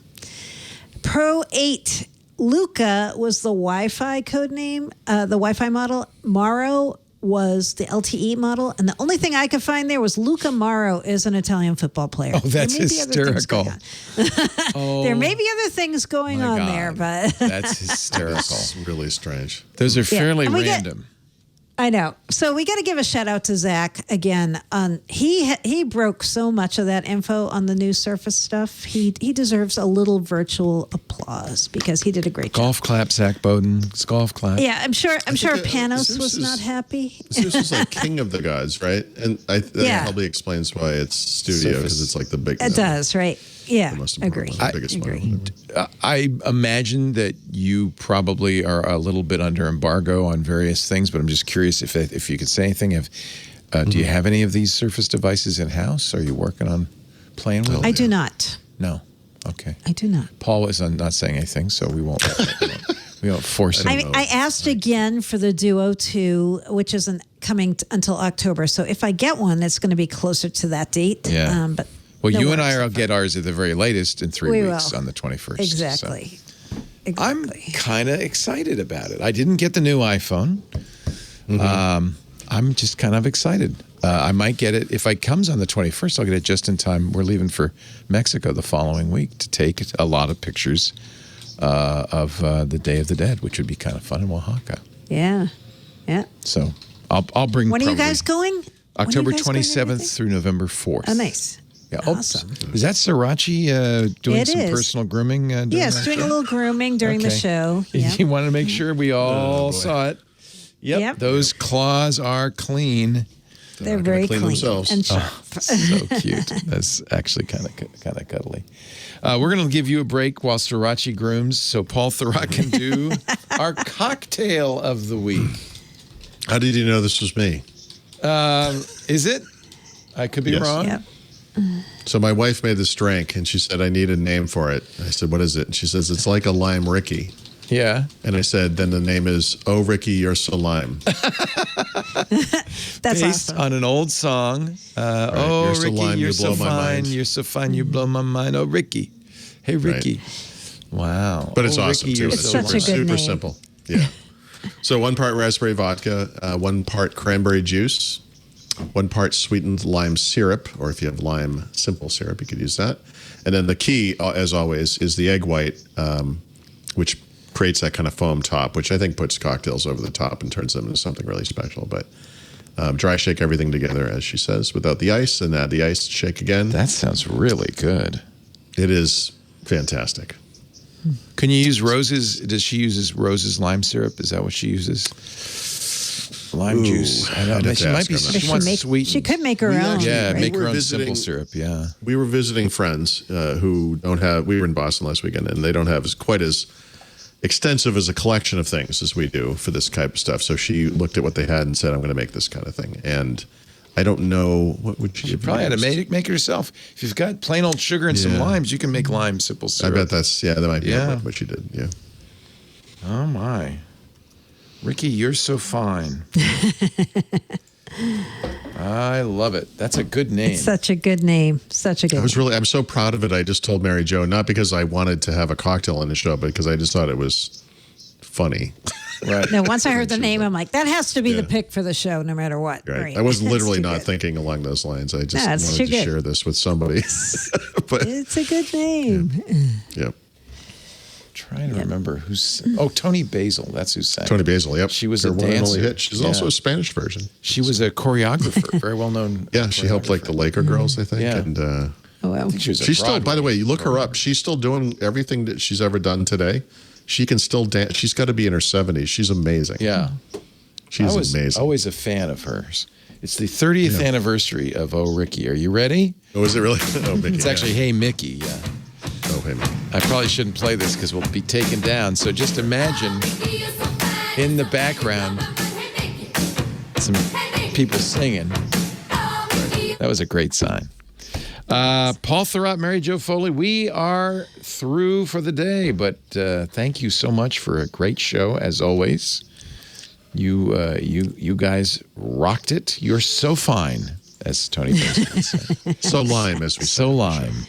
Pro 8 Luca was the Wi-Fi code name, the Wi-Fi model. Maro was the LTE model. And the only thing I could find there was Luca Maro is an Italian football player. Oh, that's There may be other things hysterical. going on. There may be other things going My on God. there, but That's hysterical. It's really strange. Those are fairly And we get- random. I know. So we got to give a shout out to Zach again. He broke so much of that info on the new Surface stuff. He deserves a little virtual applause because he did a great job. Golf clap, Zach Bowden. Golf clap. Yeah, I'm sure Panos Zeus was is- not happy. Zeus is like king of the gods, right? And that Yeah. probably explains why it's studio, Surface. because it's like the big. It does, right? Yeah, most agree. important one, the biggest one. Agree. I imagine that you probably are a little bit under embargo on various things, but I'm just curious if you could say anything. Do you have any of these Surface devices in house? Are you working on playing with them? I do not. No. Okay. I do not. Paul is not saying anything, so we won't force him. I asked again for the Duo 2, which isn't coming until October. So if I get one, it's going to be closer to that date. Yeah. But Well, no you and I worries. will get ours at the very latest in 3 We weeks will. on the 21st. Exactly. So. Exactly. I'm kind of excited about it. I didn't get the new iPhone. I'm just kind of excited. I might get it. If it comes on the 21st, I'll get it just in time. We're leaving for Mexico the following week to take a lot of pictures of the Day of the Dead, which would be kind of fun in Oaxaca. Yeah. Yeah. So I'll bring When are you probably guys going? When are you October guys going and 27th everything? through November 4th. Oh, nice. Yeah. Awesome. Is that Sriracha doing It some is. personal grooming? During Yes, that doing show? a little grooming during the Okay. show. Yeah. He wanted to make sure we all saw it. Yep. Those claws are clean. They're not gonna very clean clean themselves. and sharp. So cute. That's actually kind of cuddly. We're going to give you a break while Sriracha grooms, so Paul Thurrott can do our cocktail of the week. How did you know this was me? Is it? I could be Yes. wrong. Yep. So my wife made this drink, and she said I need a name for it. I said, "What is it?" And she says, "It's like a lime Ricky." Yeah. And I said, "Then the name is Oh Ricky, You're So Lime." That's Based awesome. on an old song. Oh, You're so Ricky, lime, you're you so blow my fine. mind. You're so fine. You blow my mind. Oh, Ricky. Hey, Ricky. Wow. But it's Oh, awesome, Ricky, too. you're It's so such a fine. good super name. simple. Yeah. So 1 part raspberry vodka, 1 part cranberry juice, 1 part sweetened lime syrup, or if you have lime simple syrup, you could use that. And then the key, as always, is the egg white, which creates that kind of foam top, which I think puts cocktails over the top and turns them into something really special. But dry shake everything together, as she says, without the ice, and add the ice, shake again. That sounds really good. It is fantastic. Can you use Rose's? Does she use Rose's lime syrup? Is that what she uses? Lime juice. I I'd know. have She to might ask be. her. She Does wants make- sweet. She could make her We own. actually- Yeah, right? make her were own visiting- simple syrup. Yeah. We were visiting friends who don't have. We were in Boston last weekend, and they don't have quite as extensive as a collection of things as we do for this type of stuff. So she looked at what they had and said, "I'm going to make this kind of thing." And I don't know what would she You probably had to make it yourself. If you've got plain old sugar and some Yeah. limes, you can make lime simple I syrup. bet that might be Yeah. what she did. Yeah. Oh my, Ricky, you're so fine. I love it. That's a good name. Such a good name. Such a good I'm so proud of it. I just told Mary Jo, not because I wanted to have a cocktail on the show, but because I just thought it was funny. Right. No, once I heard the name, I'm like, that has to be the Yeah. pick for the show, no matter what. Right. I was It's literally too not good. thinking along those lines. I just No, it's wanted too to good. share this with somebody. But It's a good name. yep. trying to remember who's. Oh, Tony Basil. That's who sang. Tony Basil, yep. She was her a one and dancer. only hit. She's also a Spanish version. She was a choreographer, very well known. Yeah, she helped like the Laker girls, I think. Yeah. And Oh, wow. I think she was. she's still, by the way, you look her up. She's still doing everything that she's ever done today. She can still dance. She's got to be in her 70s. She's amazing. Yeah, she's I was amazing. always a fan of hers. It's the 30th anniversary of Oh Ricky. Are you ready? Oh, is it really? Oh, Mickey. It's actually Hey Mickey. Yeah. Oh, hey, Mickey. I probably shouldn't play this because we'll be taken down. So just imagine in the background some people singing. That was a great sign. Paul Thurrott, Mary Jo Foley, we are through for the day, but thank you so much for a great show as always. You guys rocked it. You're so fine, as Tony Basil would say. So lime, as we say. So lime.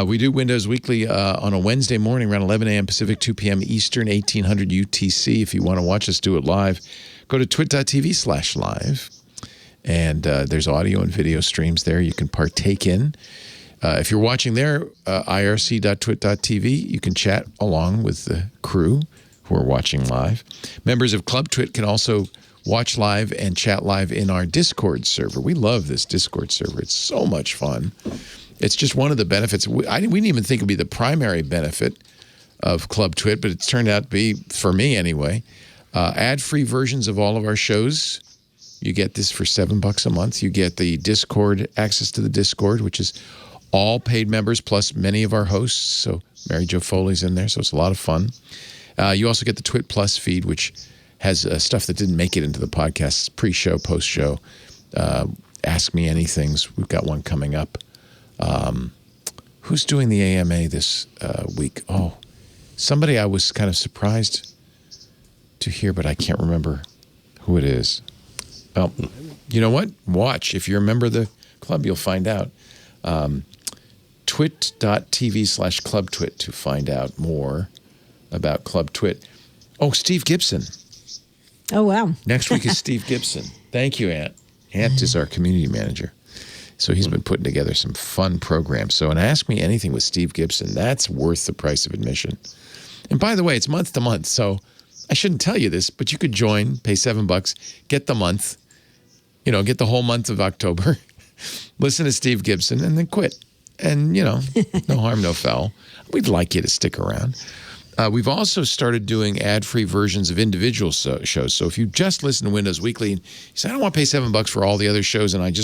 We do Windows Weekly on a Wednesday morning around 11 a.m. Pacific, 2 p.m. Eastern, 1800 UTC. If you want to watch us do it live, go to twit.tv/live. And there's audio and video streams there you can partake in. If you're watching there, irc.twit.tv, you can chat along with the crew who are watching live. Members of Club Twit can also watch live and chat live in our Discord server. We love this Discord server. It's so much fun. It's just one of the benefits. We didn't even think it would be the primary benefit of Club Twit, but it's turned out to be, for me anyway, ad-free versions of all of our shows. You get this for $7 a month. You get the Discord, access to the Discord, which is all paid members plus many of our hosts. So Mary Jo Foley's in there, so it's a lot of fun. You also get the Twit Plus feed, which has stuff that didn't make it into the podcast, pre-show, post-show, Ask Me Anythings. We've got one coming up. Who's doing the AMA this week? Oh, somebody I was kind of surprised to hear, but I can't remember who it is. Well, you know what? Watch. If you're a member of the club, you'll find out. Twit.tv/clubtwit to find out more about Club Twit. Oh, Steve Gibson. Oh, wow. Next week is Steve Gibson. Thank you, Ant. Ant is our community manager. So he's been putting together some fun programs. So an Ask Me Anything with Steve Gibson, that's worth the price of admission. And by the way, it's month to month. So I shouldn't tell you this, but you could join, pay $7, get the month, get the whole month of October, listen to Steve Gibson, and then quit. And, no harm, no foul. We'd like you to stick around. We've also started doing ad-free versions of individual shows. So if you just listen to Windows Weekly and you say, I don't want to pay $7 for all the other shows, and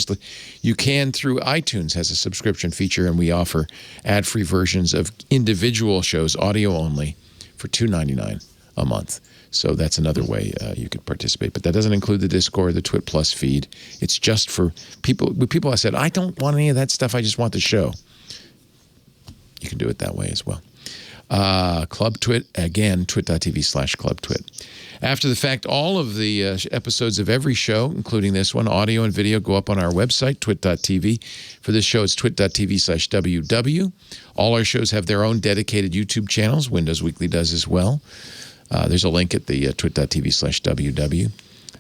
you can through iTunes has a subscription feature, and we offer ad-free versions of individual shows, audio only, for $2.99 a month. So that's another way you could participate. But that doesn't include the Discord, the Twit Plus feed. It's just for people. With people I said, I don't want any of that stuff. I just want the show. You can do it that way as well. Club Twit, again, twit.tv/clubtwit. After the fact, all of the episodes of every show, including this one, audio and video, go up on our website, twit.tv. For this show, it's twit.tv/ww. All our shows have their own dedicated YouTube channels. Windows Weekly does as well. There's a link at the twit.tv/ww.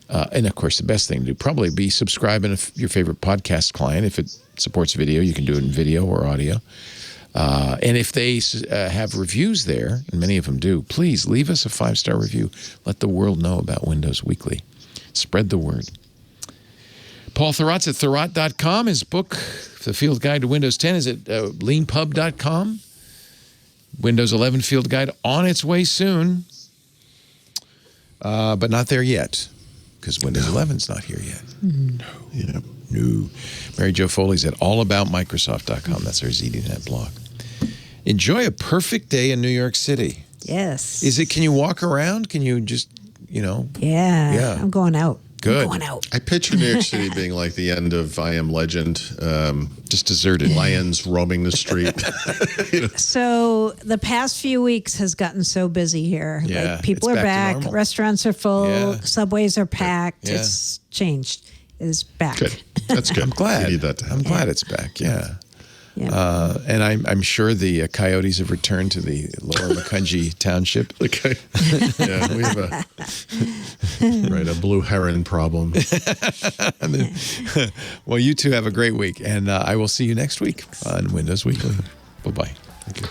And, of course, the best thing to do probably be subscribing to your favorite podcast client. If it supports video, you can do it in video or audio. And if they have reviews there, and many of them do, please leave us a 5-star review. Let the world know about Windows Weekly. Spread the word. Paul Thurrott's at thurrott.com. His book, The Field Guide to Windows 10, is at leanpub.com. Windows 11 Field Guide on its way soon, but not there yet, because Windows 11's not here yet. No. Yeah. No. Mary Jo Foley's at allaboutmicrosoft.com. That's our ZDNet blog. Enjoy a perfect day in New York City. Yes. Can you walk around? Can you just, Yeah. I'm going out. Good. I'm going out. I picture New York City being like the end of I Am Legend. Just deserted. Lions roaming the street. So the past few weeks has gotten so busy here. Yeah, Like people it's are back to back. normal. Restaurants are full. Yeah. Subways are packed. Yeah. It's changed. It's back. Good. That's good. I'm glad. We need that to happen. I'm glad it's back, yeah. Yeah. And I'm sure the coyotes have returned to the Lower Macungie Township. Okay. Yeah, we have a blue heron problem. Well, you two have a great week, and I will see you next week on Windows Weekly. Bye-bye. Thank you.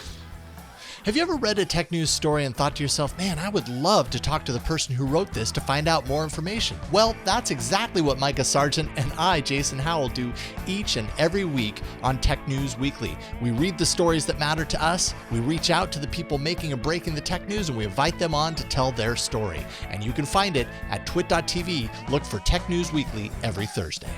Have you ever read a tech news story and thought to yourself, man, I would love to talk to the person who wrote this to find out more information? Well, that's exactly what Micah Sargent and I, Jason Howell, do each and every week on Tech News Weekly. We read the stories that matter to us, we reach out to the people making and breaking the tech news, and we invite them on to tell their story. And you can find it at twit.tv. Look for Tech News Weekly every Thursday.